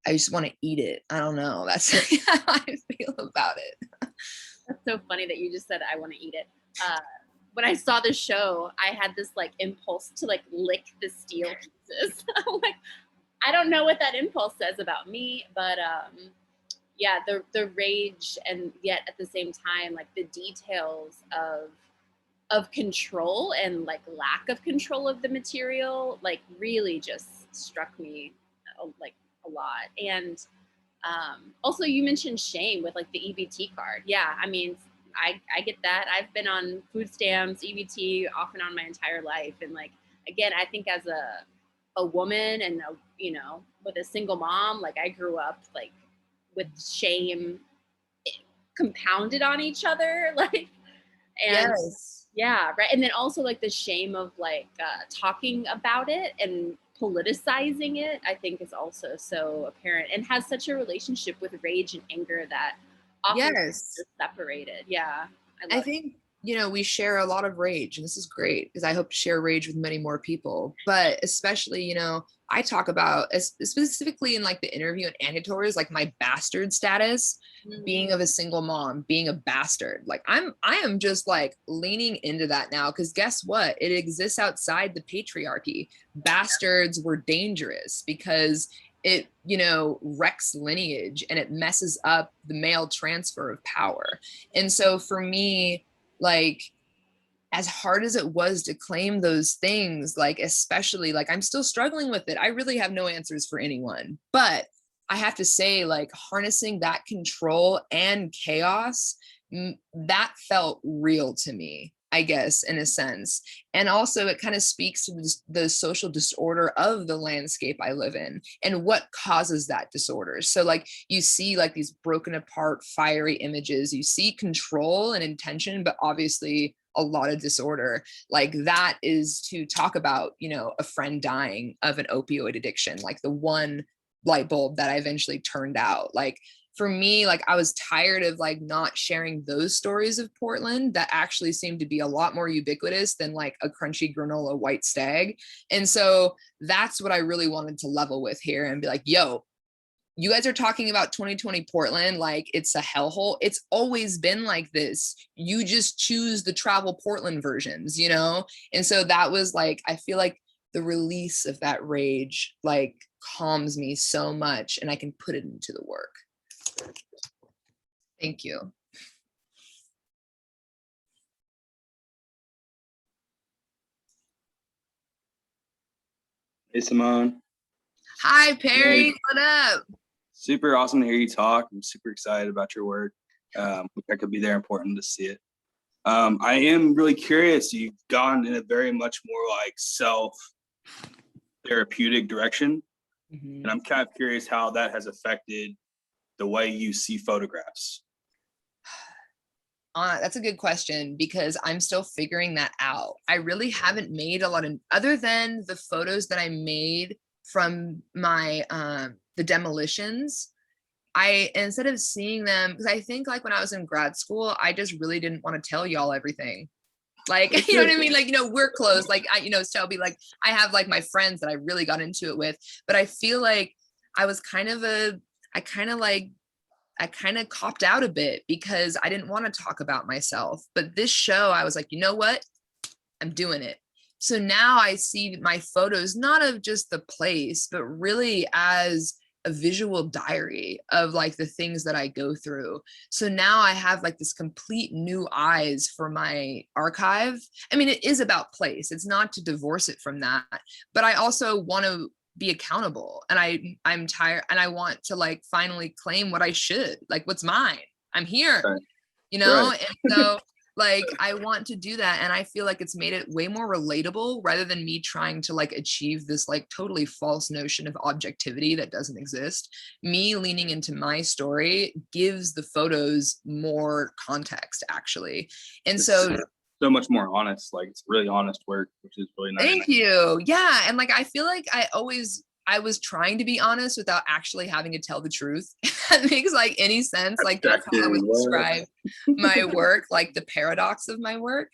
I just want to eat it. I don't know. That's how I feel about it. That's so funny that you just said, I want to eat it. When I saw the show, I had this like impulse to like lick the steel pieces. I'm like, I don't know what that impulse says about me, but yeah, the rage, and yet at the same time, like the details of control and like lack of control of the material, like really just struck me like a lot. And also you mentioned shame with like the EBT card. Yeah, I mean, I get that. I've been on food stamps, EBT off and on my entire life. And like, again, I think as a woman and, you know, with a single mom, like I grew up like with shame compounded on each other. Like, and Yes. yeah, right. And then also like the shame of like talking about it and politicizing it, I think is also so apparent and has such a relationship with rage and anger that often Yes. is separated. Yeah. I think, you know, we share a lot of rage, and this is great because I hope to share rage with many more people. But especially, you know, I talk about specifically in like the interview and anti-tours, like my bastard status, being of a single mom, being a bastard. Like I am just like leaning into that now, because guess what? It exists outside the patriarchy. Bastards were dangerous because it, you know, wrecks lineage and it messes up the male transfer of power. And so for me, like, as hard as it was to claim those things, like, especially like I'm still struggling with it. I really have no answers for anyone, but I have to say, like, harnessing that control and chaos, that felt real to me, I guess, in a sense. And also it kind of speaks to the social disorder of the landscape I live in and what causes that disorder. So like you see like these broken apart, fiery images, you see control and intention, but obviously a lot of disorder. Like that is to talk about, you know, a friend dying of an opioid addiction, like the one light bulb that I eventually turned out. Like for me, like I was tired of like not sharing those stories of Portland that actually seemed to be a lot more ubiquitous than like a crunchy granola white stag. And so that's what I really wanted to level with here and be like, yo, you guys are talking about 2020 Portland like it's a hellhole. It's always been like this. You just choose the travel Portland versions, you know? And so that was like, I feel like the release of that rage like calms me so much, and I can put it into the work. Thank you. Hey, Simone. Hi, Perry. Hey. What up? Super awesome to hear you talk. I'm super excited about your work. I could be there, important to see it. I am really curious. You've gone in a very much more like self-therapeutic direction. Mm-hmm. And I'm kind of curious how that has affected the way you see photographs. That's a good question because I'm still figuring that out. I really haven't made a lot of, other than the photos that I made from my the demolitions. I, instead of seeing them, because I think like when I was in grad school, I just really didn't want to tell y'all everything. Like, you know what I mean? Like, you know, we're close. Like, you know, Shelby, like I have like my friends that I really got into it with, but I feel like I was kind of I kind of copped out a bit because I didn't want to talk about myself. But this show, I was like, you know what? I'm doing it. So now I see my photos, not of just the place, but really as a visual diary of like the things that I go through. So now I have like this complete new eyes for my archive. I mean, it is about place. It's not to divorce it from that, but I also want to be accountable, and I'm tired, and I want to like finally claim what I should, like what's mine. I'm here. Right. you know? Right. And so like, I want to do that. And I feel like it's made it way more relatable rather than me trying to like achieve this like totally false notion of objectivity that doesn't exist. Me leaning into my story gives the photos more context actually. And It's so so much more honest. Like it's really honest work, which is really nice. thank you. Yeah. And like, I feel like I was trying to be honest without actually having to tell the truth. That makes like any sense. Like that's how I would describe my work, like the paradox of my work.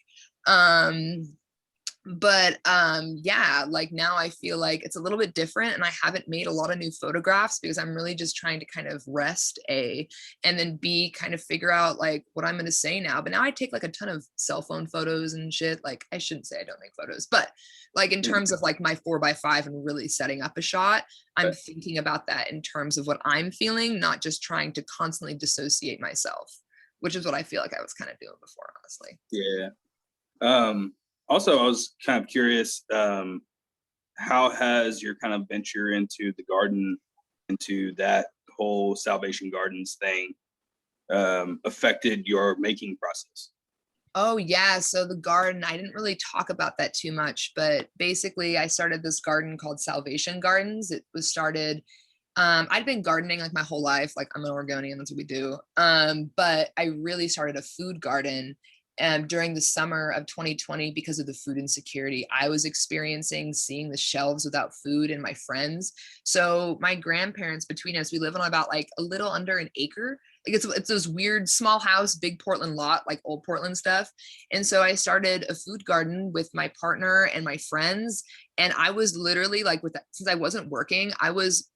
But yeah, like now I feel like it's a little bit different and I haven't made a lot of new photographs because I'm really just trying to kind of rest and then kind of figure out like what I'm going to say now. But now I take like a ton of cell phone photos and shit. Like I shouldn't say I don't make photos, but like in terms of like my 4x5 and really setting up a shot, I'm thinking about that in terms of what I'm feeling, not just trying to constantly dissociate myself, which is what I feel like I was kind of doing before, honestly. Yeah. Also, I was kind of curious, how has your kind of venture into the garden, into that whole Salvation Gardens thing, affected your making process? Oh yeah, so the garden, I didn't really talk about that too much, but basically I started this garden called Salvation Gardens. It was started, I'd been gardening like my whole life, like I'm an Oregonian, that's what we do. But I really started a food garden during the summer of 2020 because of the food insecurity I was experiencing, seeing the shelves without food and my friends. So my grandparents, between us, we live on about like a little under an acre. Like it's those weird small house, big Portland lot, like old Portland stuff. And so I started a food garden with my partner and my friends. And I was literally like with that, since I wasn't working, I was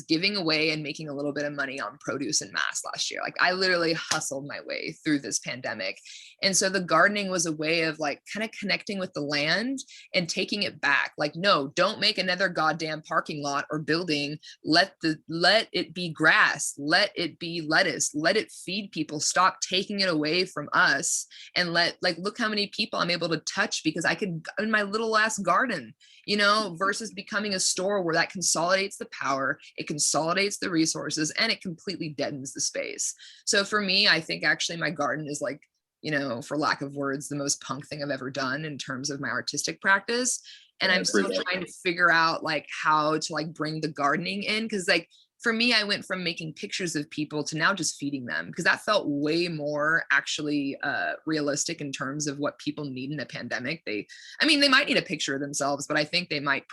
giving away and making a little bit of money on produce and mass last year. Like I literally hustled my way through this pandemic. And so the gardening was a way of like kind of connecting with the land and taking it back. Like, no, don't make another goddamn parking lot or building. Let it be grass, let it be lettuce, let it feed people. Stop taking it away from us and look how many people I'm able to touch because I could in my little ass garden, you know, versus becoming a store where that consolidates the power, it consolidates the resources, and it completely deadens the space. So for me, I think actually my garden is like, you know, for lack of words, the most punk thing I've ever done in terms of my artistic practice. And I'm still trying to figure out like how to like bring the gardening in. Cause like for me, I went from making pictures of people to now just feeding them because that felt way more actually realistic in terms of what people need in a pandemic. They might need a picture of themselves, but I think they might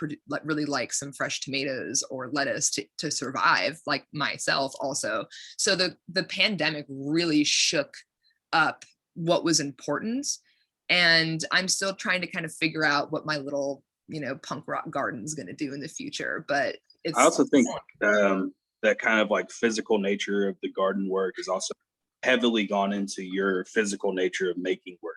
really like some fresh tomatoes or lettuce to survive, like myself also. So the pandemic really shook up what was important. And I'm still trying to kind of figure out what my little, you know, punk rock garden is going to do in the future. But I also think that kind of like physical nature of the garden work is also heavily gone into your physical nature of making work.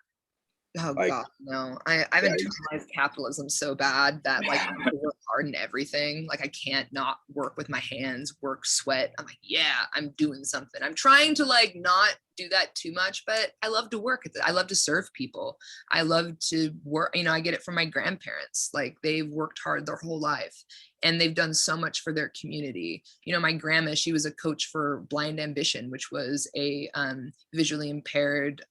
Oh Like, God, no. I've internalized capitalism so bad that like I work hard in everything. Like I can't not work with my hands, work, sweat. I'm like, yeah, I'm doing something. I'm trying to like not do that too much, but I love to work. I love to serve people. I love to work, you know, I get it from my grandparents. Like they've worked hard their whole life and they've done so much for their community. You know, my grandma, she was a coach for Blind Ambition, which was a visually impaired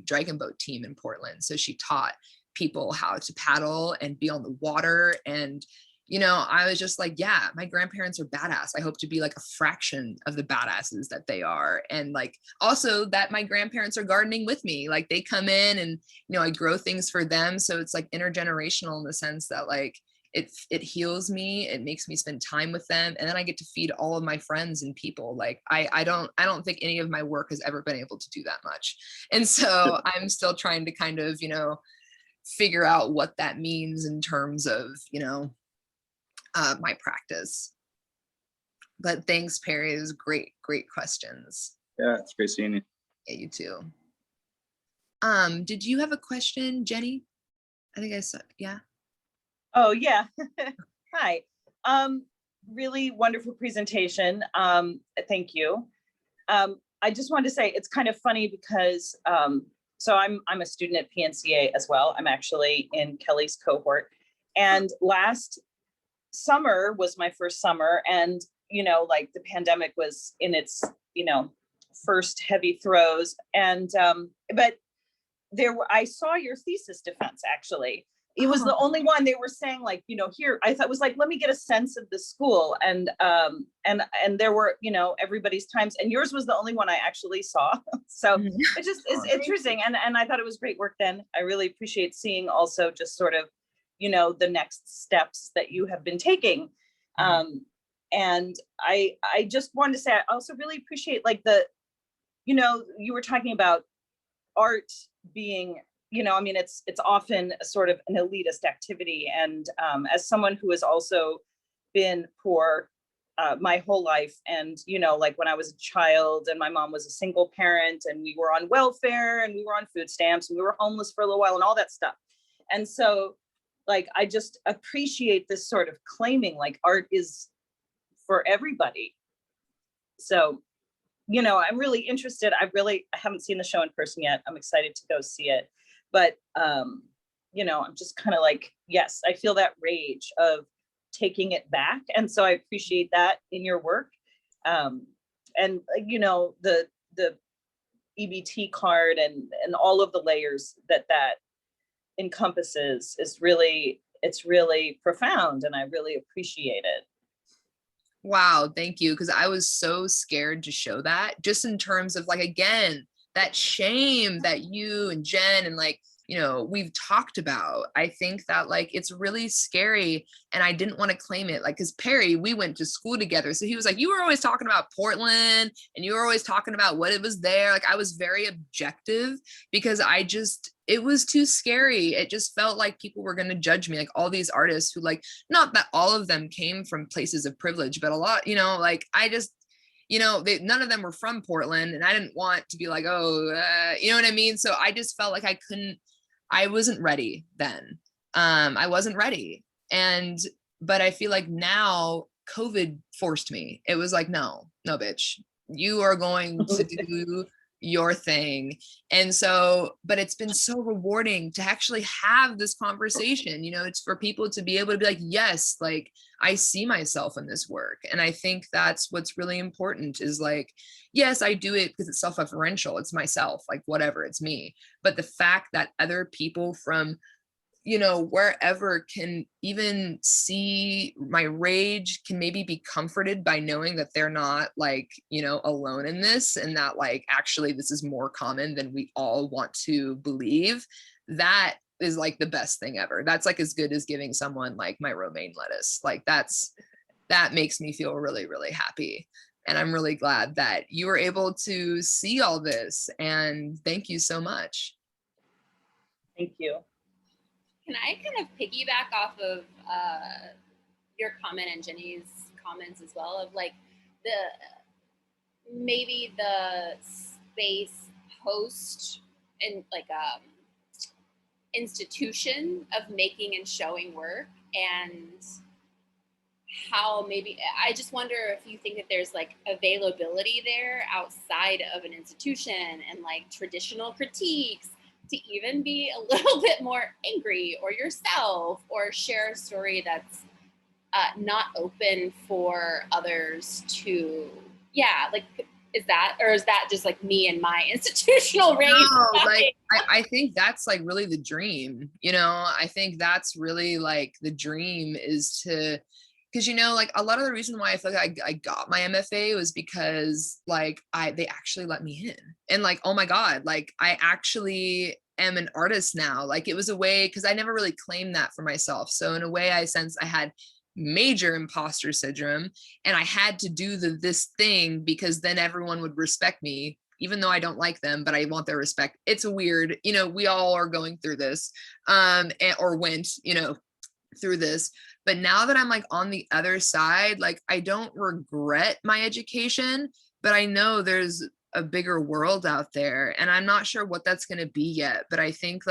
dragon boat team in Portland. So she taught people how to paddle and be on the water. And, you know, I was just like, yeah, my grandparents are badass. I hope to be like a fraction of the badasses that they are. And like, also that my grandparents are gardening with me. Like they come in and, you know, I grow things for them. So it's like intergenerational in the sense that like, it heals me, it makes me spend time with them, and then I get to feed all of my friends and people. Like I don't think any of my work has ever been able to do that much. And so I'm still trying to kind of, you know, figure out what that means in terms of, you know, my practice. But thanks, Perry. It was great questions. Yeah, it's great seeing you. Yeah, you too. Did you have a question, Jenny? I think I saw, yeah. Oh, yeah. Hi. Really wonderful presentation. Thank you. I just wanted to say it's kind of funny because so I'm a student at PNCA as well. I'm actually in Kelly's cohort. And last summer was my first summer. And, you know, like the pandemic was in its, you know, first heavy throes. And, but I saw your thesis defense, actually. It was the only one they were saying, like, here, I thought, was like, let me get a sense of the school. And there were, everybody's times, and yours was the only one I actually saw. So it just is interesting. And I thought it was great work then. I really appreciate seeing also just sort of, the next steps that you have been taking. And I just wanted to say, I also really appreciate, like, you were talking about art being, it's often a sort of an elitist activity. And as someone who has also been poor my whole life, and, like when I was a child and my mom was a single parent and we were on welfare and we were on food stamps and we were homeless for a little while and all that stuff. And so, like, I just appreciate this sort of claiming, like, art is for everybody. So, I'm really interested. I haven't seen the show in person yet. I'm excited to go see it. But, I'm just kind of like, yes, I feel that rage of taking it back. And so I appreciate that in your work. And, the EBT card and all of the layers that encompasses it's really profound, and I really appreciate it. Wow, thank you. Because I was so scared to show that, just in terms of, like, again, that shame that you and Jen and, like, we've talked about. I think that, like, it's really scary, and I didn't want to claim it, like, because Perry, we went to school together, so he was like, you were always talking about Portland and you were always talking about what it was there. Like, I was very objective because it was too scary. It just felt like people were going to judge me, like all these artists who, like, not that all of them came from places of privilege, but a lot, like, I just, none of them were from Portland, and I didn't want to be like, you know what I mean? So I just felt like I wasn't ready then. I wasn't ready. But I feel like now COVID forced me. It was like, no, bitch, you are going to do your thing. And so, but it's been so rewarding to actually have this conversation. It's for people to be able to be like, yes, like, I see myself in this work. And I think that's what's really important, is like, yes, I do it because it's self-referential. It's myself, like, whatever, it's me. But the fact that other people from, wherever can even see my rage, can maybe be comforted by knowing that they're not, like, alone in this, and that, like, actually this is more common than we all want to believe. That is, like, the best thing ever. That's, like, as good as giving someone, like, my romaine lettuce. Like, that makes me feel really, really happy. And I'm really glad that you were able to see all this, and thank you so much. Thank you. Can I kind of piggyback off of your comment and Jenny's comments as well, of, like, maybe the space host and, like, institution of making and showing work, and how maybe, I just wonder if you think that there's, like, availability there outside of an institution, and, like, traditional critiques to even be a little bit more angry, or yourself, or share a story that's not open for others to, like, is that just, like, me and my institutional rage? No, like, I think that's, like, really the dream. I think that's really, like, the dream, is to, because, like, a lot of the reason why I feel like I got my MFA was because, like, they actually let me in, and, like, oh my God, like, I actually am an artist now. Like, it was a way, because I never really claimed that for myself. So in a way, I sense I had major imposter syndrome, and I had to do this thing because then everyone would respect me, even though I don't like them, but I want their respect. It's a weird, we all are going through this, or went, through this. But now that I'm, like, on the other side, like, I don't regret my education, but I know there's a bigger world out there, and I'm not sure what that's going to be yet. But I think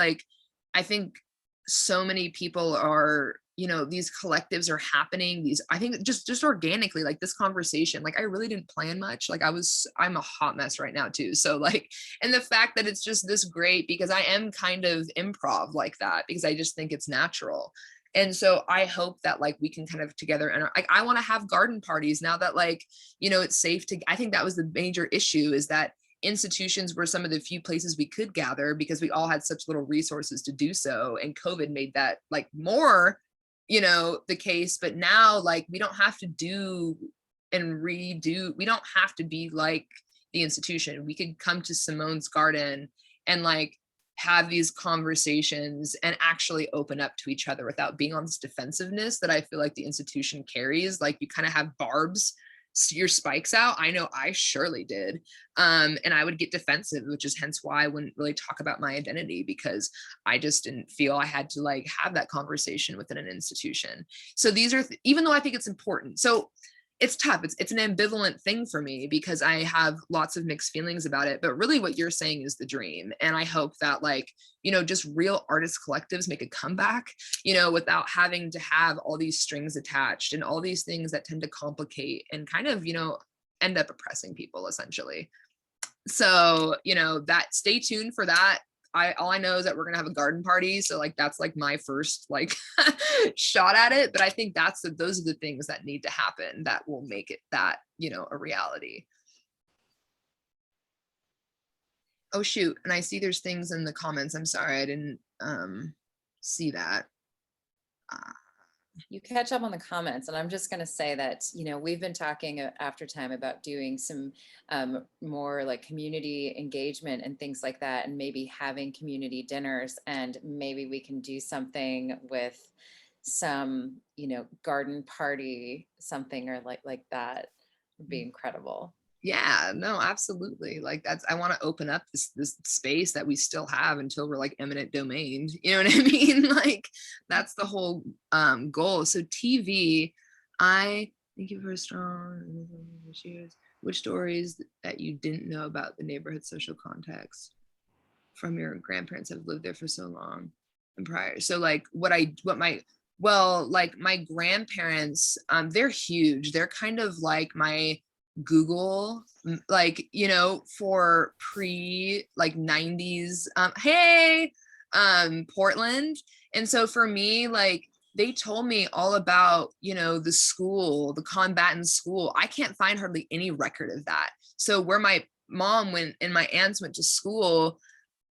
so many people are, these collectives are happening, I think just organically, like, this conversation, like, I really didn't plan much. Like, I'm a hot mess right now too. So, like, and the fact that it's just this great, because I am kind of improv like that, because I just think it's natural. And so I hope that like we can kind of together, and like I want to have garden parties now that like, you know, it's safe to, I think that was the major issue, is that institutions were some of the few places we could gather because we all had such little resources to do so. And COVID made that like more, you know, the case. But now like we don't have to do and redo, we don't have to be like the institution. We could come to Simone's garden and like have these conversations and actually open up to each other without being on this defensiveness that I feel like the institution carries. Like you kind of have barbs, your spikes out. I know I surely did. And I would get defensive, which is hence why I wouldn't really talk about my identity, because I just didn't feel I had to like have that conversation within an institution. So these are, even though I think it's important. So it's tough. It's an ambivalent thing for me because I have lots of mixed feelings about it, but really what you're saying is the dream. And I hope that like, you know, just real artist collectives make a comeback, you know, without having to have all these strings attached and all these things that tend to complicate and kind of, you know, end up oppressing people essentially. So, you know, that stay tuned for that. All I know is that we're gonna have a garden party. So like, that's like my first like shot at it. But I think those are the things that need to happen that will make it that, you know, a reality. Oh shoot. And I see there's things in the comments. I'm sorry, I didn't see that. You catch up on the comments, and I'm just going to say that, you know, we've been talking after time about doing some more like community engagement and things like that, and maybe having community dinners, and maybe we can do something with some, you know, garden party, something or like that would be incredible. Yeah, no, absolutely. Like that's, I want to open up this space that we still have until we're like eminent domain. You know what I mean? Like that's the whole goal. So TV, I thank you for a strong cheers. Which stories that you didn't know about the neighborhood social context from your grandparents have lived there for so long and prior? So like like my grandparents, they're huge. They're kind of like my Google, like, you know, for pre like 90s, Portland. And so for me, like they told me all about, you know, the school, the combatant school. I can't find hardly any record of that. So where my mom went and my aunts went to school,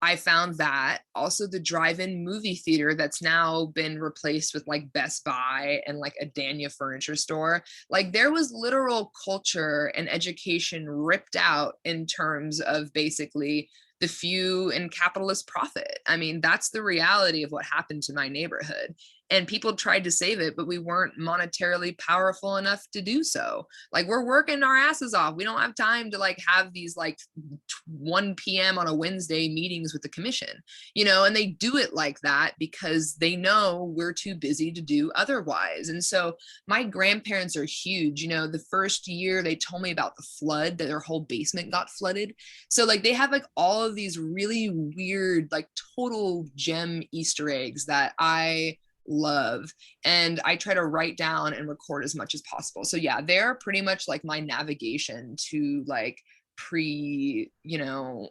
I found that. Also the drive-in movie theater that's now been replaced with like Best Buy and like a Dania furniture store. Like there was literal culture and education ripped out in terms of basically the few and capitalist profit. I mean, that's the reality of what happened to my neighborhood. And people tried to save it, but we weren't monetarily powerful enough to do so. Like we're working our asses off. We don't have time to like have these like 1 p.m. on a Wednesday meetings with the commission, you know, and they do it like that because they know we're too busy to do otherwise. And so my grandparents are huge. You know, the first year they told me about the flood, that their whole basement got flooded. So like they have like all of these really weird, like total gem Easter eggs that I love, and I try to write down and record as much as possible. So yeah, they're pretty much like my navigation to like pre, you know,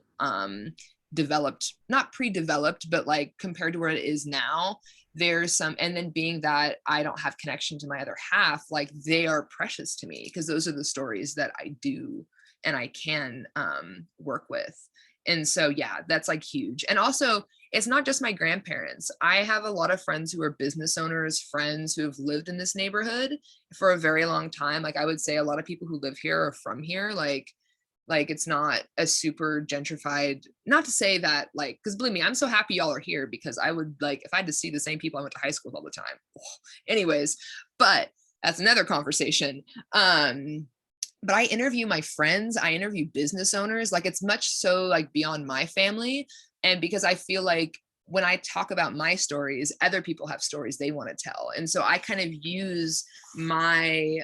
developed, not pre-developed, but like compared to where it is now, there's some, and then being that I don't have connection to my other half, like they are precious to me because those are the stories that I do and I can work with. And so yeah, that's like huge. And also it's not just my grandparents. I have a lot of friends who are business owners, friends who have lived in this neighborhood for a very long time. Like I would say a lot of people who live here are from here. Like it's not a super gentrified, not to say that like, because believe me, I'm so happy y'all are here because I would like, if I had to see the same people I went to high school with all the time. Anyways, but that's another conversation. But I interview my friends, I interview business owners, like it's much so like beyond my family. And because I feel like when I talk about my stories, other people have stories they want to tell. And so I kind of use my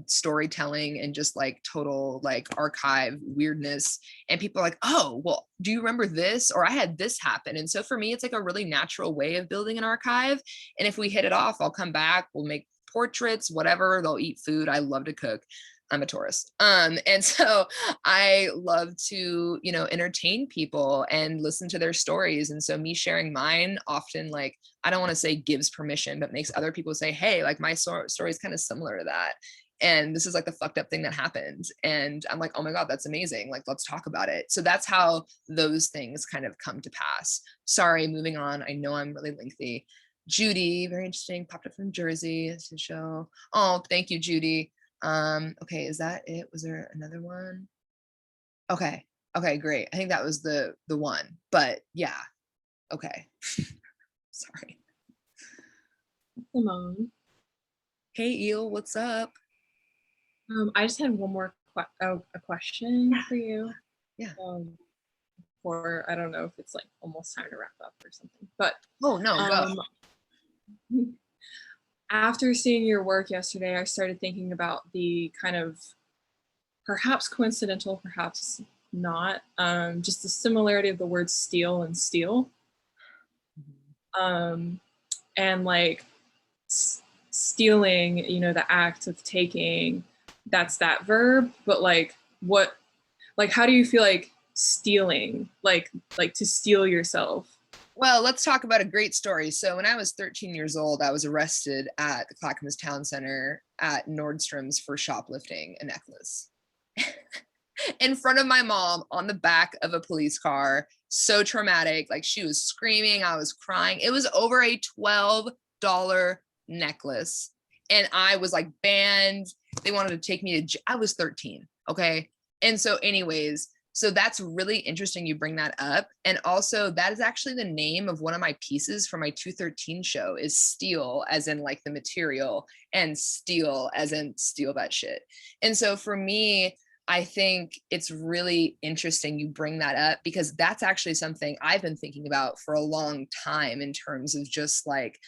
storytelling and just like total like archive weirdness. And people are like, oh, well, do you remember this? Or I had this happen. And so for me, it's like a really natural way of building an archive. And if we hit it off, I'll come back, we'll make portraits, whatever, they'll eat food. I love to cook. I'm a Taurus. And so I love to, you know, entertain people and listen to their stories. And so me sharing mine often, like, I don't want to say gives permission, but makes other people say, hey, like my story is kind of similar to that. And this is like the fucked up thing that happened. And I'm like, oh my God, that's amazing. Like, let's talk about it. So that's how those things kind of come to pass. Sorry, moving on. I know I'm really lengthy. Judy, very interesting, popped up from Jersey to show. Oh, thank you, Judy. Okay, is that it? Was there another one? Okay, great. I think that was the one, but yeah, okay. Sorry. Simone. Hey, Eel, what's up? I just had one more a question for you. Yeah. For I don't know if it's like almost time to wrap up or something, but oh no, go. After seeing your work yesterday, I started thinking about the kind of perhaps coincidental, perhaps not, just the similarity of the words steal and steal. And like stealing, you know, the act of taking, that's that verb, but like what, like how do you feel like stealing, like to steal yourself? Well, let's talk about a great story. So when I was 13 years old, I was arrested at the Clackamas Town Center at Nordstrom's for shoplifting a necklace in front of my mom on the back of a police car. So traumatic. Like, she was screaming, I was crying. It was over a $12 necklace. And I was like banned. They wanted to take me to, I was 13. Okay. And so anyways, so that's really interesting you bring that up. And also that is actually the name of one of my pieces for my 213 show, is steel, as in like the material, and steal as in steal that shit. And so for me, I think it's really interesting you bring that up, because that's actually something I've been thinking about for a long time, in terms of just like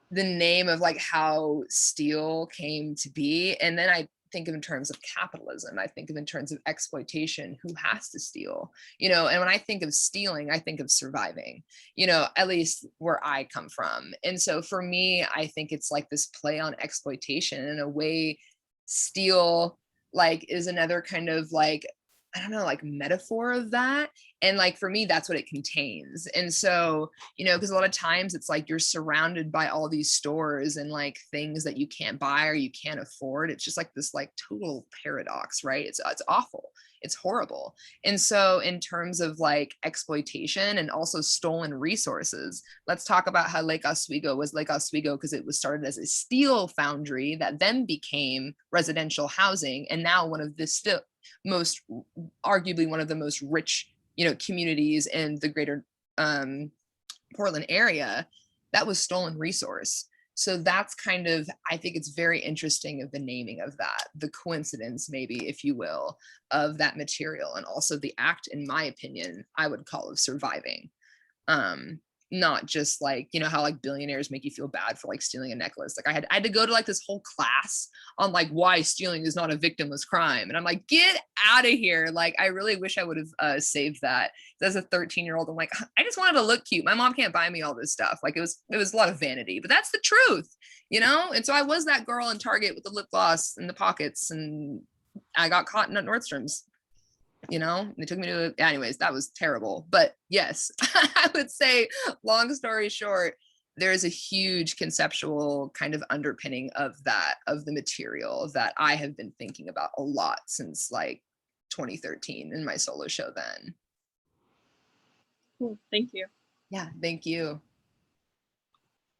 the name of like how steel came to be. And then I think of in terms of capitalism. I think of in terms of exploitation, who has to steal, you know. And when I think of stealing, I think of surviving, you know, at least where I come from. And so for me, I think it's like this play on exploitation. In a way, steal like is another kind of like, I don't know, like metaphor of that. And like for me, that's what it contains. And so, you know, because a lot of times it's like you're surrounded by all these stores and like things that you can't buy or you can't afford. It's just like this like total paradox, right? It's awful. It's horrible. And so in terms of like exploitation and also stolen resources, let's talk about how Lake Oswego was Lake Oswego because it was started as a steel foundry that then became residential housing. And now one of the still most, arguably one of the most rich, you know, communities in the greater Portland area, that was stolen resource. So that's kind of, I think it's very interesting of the naming of that, the coincidence, maybe, if you will, of that material. And also the act, in my opinion, I would call of surviving. Not just like, you know, how like billionaires make you feel bad for like stealing a necklace. Like I had to go to like this whole class on like why stealing is not a victimless crime. And I'm like, get out of here. Like, I really wish I would have saved that. As a 13-year-old, I'm like, I just wanted to look cute. My mom can't buy me all this stuff. Like it was a lot of vanity, but that's the truth, you know? And so I was that girl in Target with the lip gloss in the pockets, and I got caught in at Nordstrom's. You know, they took me to, anyways, that was terrible. But yes, I would say, long story short, there is a huge conceptual kind of underpinning of that, of the material that I have been thinking about a lot since like 2013 in my solo show then. Cool. Thank you. Yeah, thank you.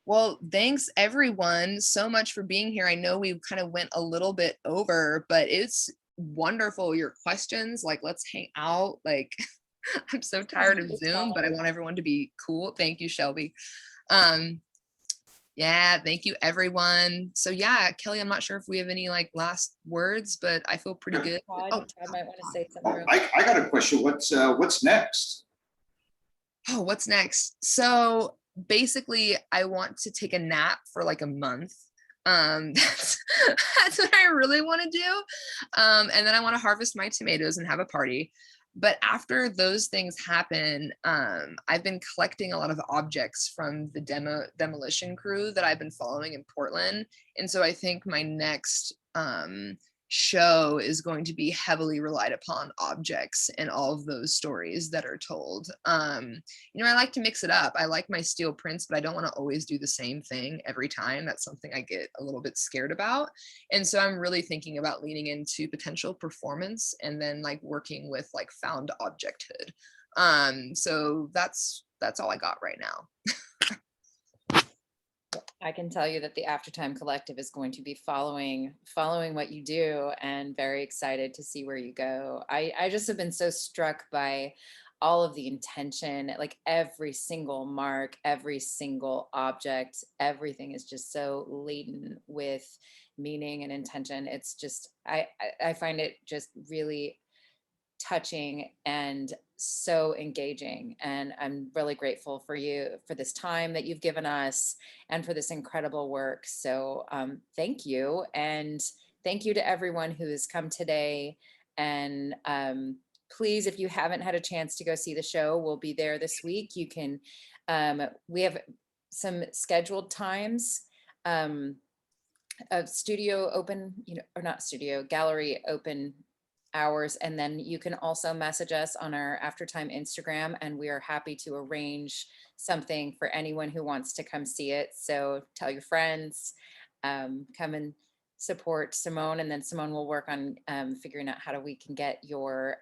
Well, thanks everyone so much for being here. I know we kind of went a little bit over, but it's wonderful, your questions. Like, let's hang out. Like, I'm so tired of Zoom, but I want everyone to be cool. Thank you, Shelby. Yeah, thank you everyone. So yeah, Kelly, I'm not sure if we have any like last words, but I feel pretty good. Todd, Oh, Todd might want to say something. I got a question. What's next? Oh, what's next? So basically I want to take a nap for like a month. That's what I really want to do. And then I want to harvest my tomatoes and have a party. But after those things happen, I've been collecting a lot of objects from the demolition crew that I've been following in Portland. And so I think my next show is going to be heavily relied upon objects and all of those stories that are told. You know, I like to mix it up. I like my steel prints, but I don't want to always do the same thing every time. That's something I get a little bit scared about. And so I'm really thinking about leaning into potential performance and then like working with like found objecthood. So that's all I got right now. I can tell you that the Aftertime Collective is going to be following what you do, and very excited to see where you go. I just have been so struck by all of the intention, like every single mark, every single object, everything is just so laden with meaning and intention. It's just, I find it just really touching and so engaging, and I'm really grateful for you for this time that you've given us and for this incredible work. So thank you, and thank you to everyone who has come today. And please, if you haven't had a chance to go see the show, we'll be there this week. You can we have some scheduled times of studio open, or not studio, gallery open hours, and then you can also message us on our Aftertime Instagram, and we are happy to arrange something for anyone who wants to come see it. So tell your friends, come and support Simone, and then Simone will work on figuring out how we can get your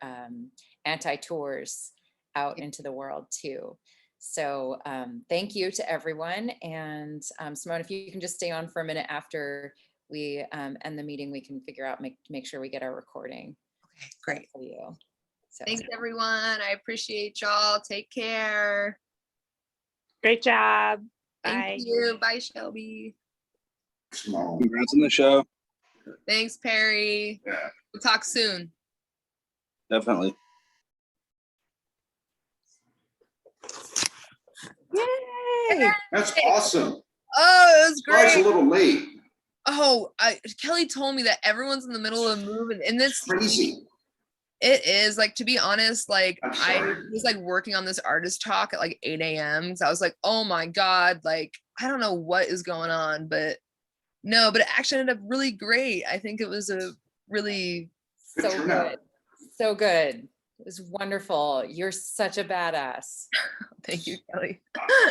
anti-tours out into the world too. So thank you to everyone. And Simone, if you can just stay on for a minute after we end the meeting, we can figure out, make sure we get our recording. Okay, great. For you. So. Thanks everyone. I appreciate y'all. Take care. Great job. Thank you. Bye, Shelby. Small. Congrats on the show. Thanks, Perry. Yeah. We'll talk soon. Definitely. Yay! That's awesome. Oh, it was Sorry it's a great. little late. Oh, Kelly told me that everyone's in the middle of moving, and this Crazy. it is like, to be honest, like I'm I sorry. was like working on this artist talk at like 8 a.m. So I was like, oh my God, like I don't know what is going on, but no, but it actually ended up really great. I think it was a really Good So turnout. good. So good. It was wonderful. You're such a badass. thank you, Kelly.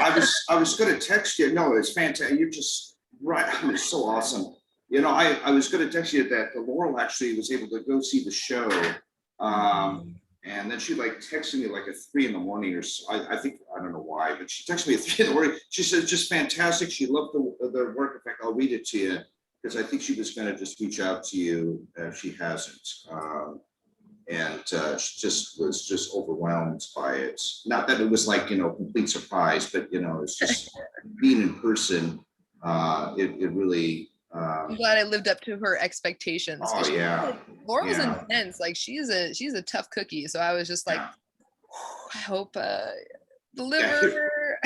I was going to text you. No, it's fantastic. You're just right. It's so awesome. You know, I was going to text you that Laurel actually was able to go see the show. And then she like texted me like at 3 a.m. or so. I think, I don't know why, but she texted me at 3 a.m. She said, just fantastic. She loved the work. In fact, I'll read it to you because I think she was going to just reach out to you if she hasn't. And she just was just overwhelmed by it. Not that it was like, complete surprise, but, it's just being in person. It really. I'm glad I lived up to her expectations. Oh yeah. Laurel's Yeah. intense. Like she's a tough cookie. So I was just like, Yeah. I hope deliver.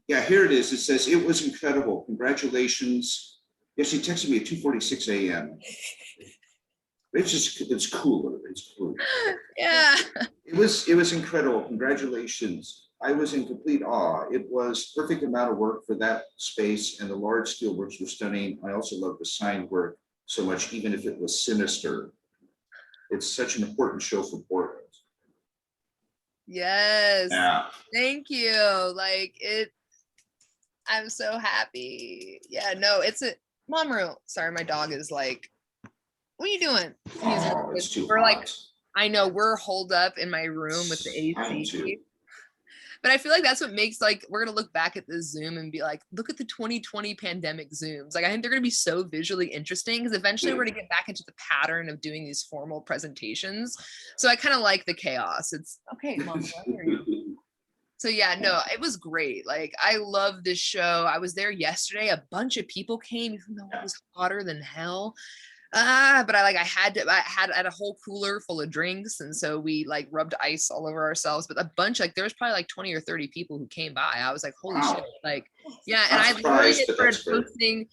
Yeah, here it is. It says, it was incredible. Congratulations. Yeah, she texted me at 2:46 a.m. It's cooler. It's cooler. Yeah. It was incredible. Congratulations. I was in complete awe. It was perfect amount of work for that space, and the large steel works were stunning. I also love the sign work so much, even if it was sinister. It's such an important show for Portland. Yes. Yeah. Thank you. Like it, I'm so happy. Yeah, no, it's a Mamoru. Sorry, my dog is like, what are you doing? Oh, it's too We're like, hot. I know we're holed up in my room with the I am AC. too. But I feel like that's what makes, like, we're going to look back at this Zoom and be like, look at the 2020 pandemic Zooms. Like, I think they're going to be so visually interesting because eventually we're going to get back into the pattern of doing these formal presentations. So I kind of like the chaos. It's okay, Mom. I hear you. So yeah, no, it was great. Like, I love this show. I was there yesterday. A bunch of people came, even though it was hotter than hell. But I had a whole cooler full of drinks, and so we like rubbed ice all over ourselves. But a bunch, like there was probably like 20 or 30 people who came by. I was like, holy shit, like yeah. And I literally started posting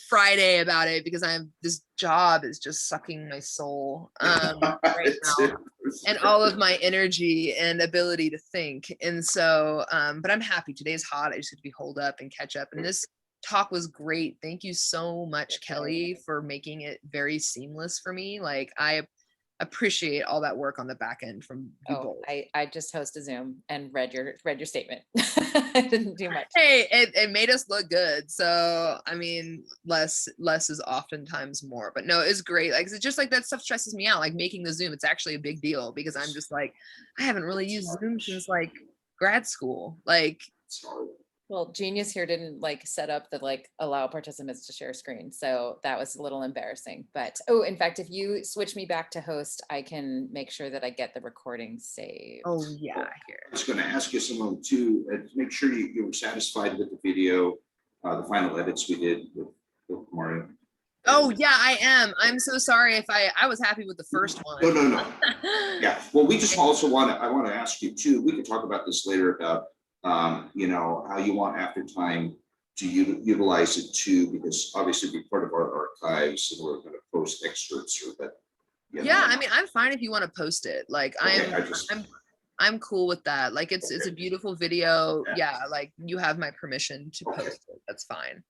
Friday about it because this job is just sucking my soul right now, and all of my energy and ability to think. And so, but I'm happy. Today's hot. I just have to be holed up and catch up. And this talk was great. Thank you so much, Kelly, for making it very seamless for me. Like I appreciate all that work on the back end from you both. I just hosted a Zoom and read your statement. I didn't do much. Hey, it made us look good. So I mean, less is oftentimes more. But no, it's great. Like it's just like that stuff stresses me out. Like making the Zoom, it's actually a big deal because I'm just like, I haven't really used Zoom since like grad school. Like Well, Genius here didn't like set up the like allow participants to share screen. So that was a little embarrassing. But oh, in fact, if you switch me back to host, I can make sure that I get the recording saved. Oh yeah, here. I was going to ask you, Simone, too, make sure you were satisfied with the video, the final edits we did with Mario. Oh yeah, I am. I'm so sorry if I was happy with the first one. No. Yeah. Well, we just also I want to ask you too, we can talk about this later about, you know, how you want After Time to utilize it too, because obviously be part of our archives and we're going to post excerpts or that. Yeah, I mean, I'm fine if you want to post it. Like Okay, I'm cool with that. Like it's a beautiful video. Yeah, like you have my permission to post it. That's fine.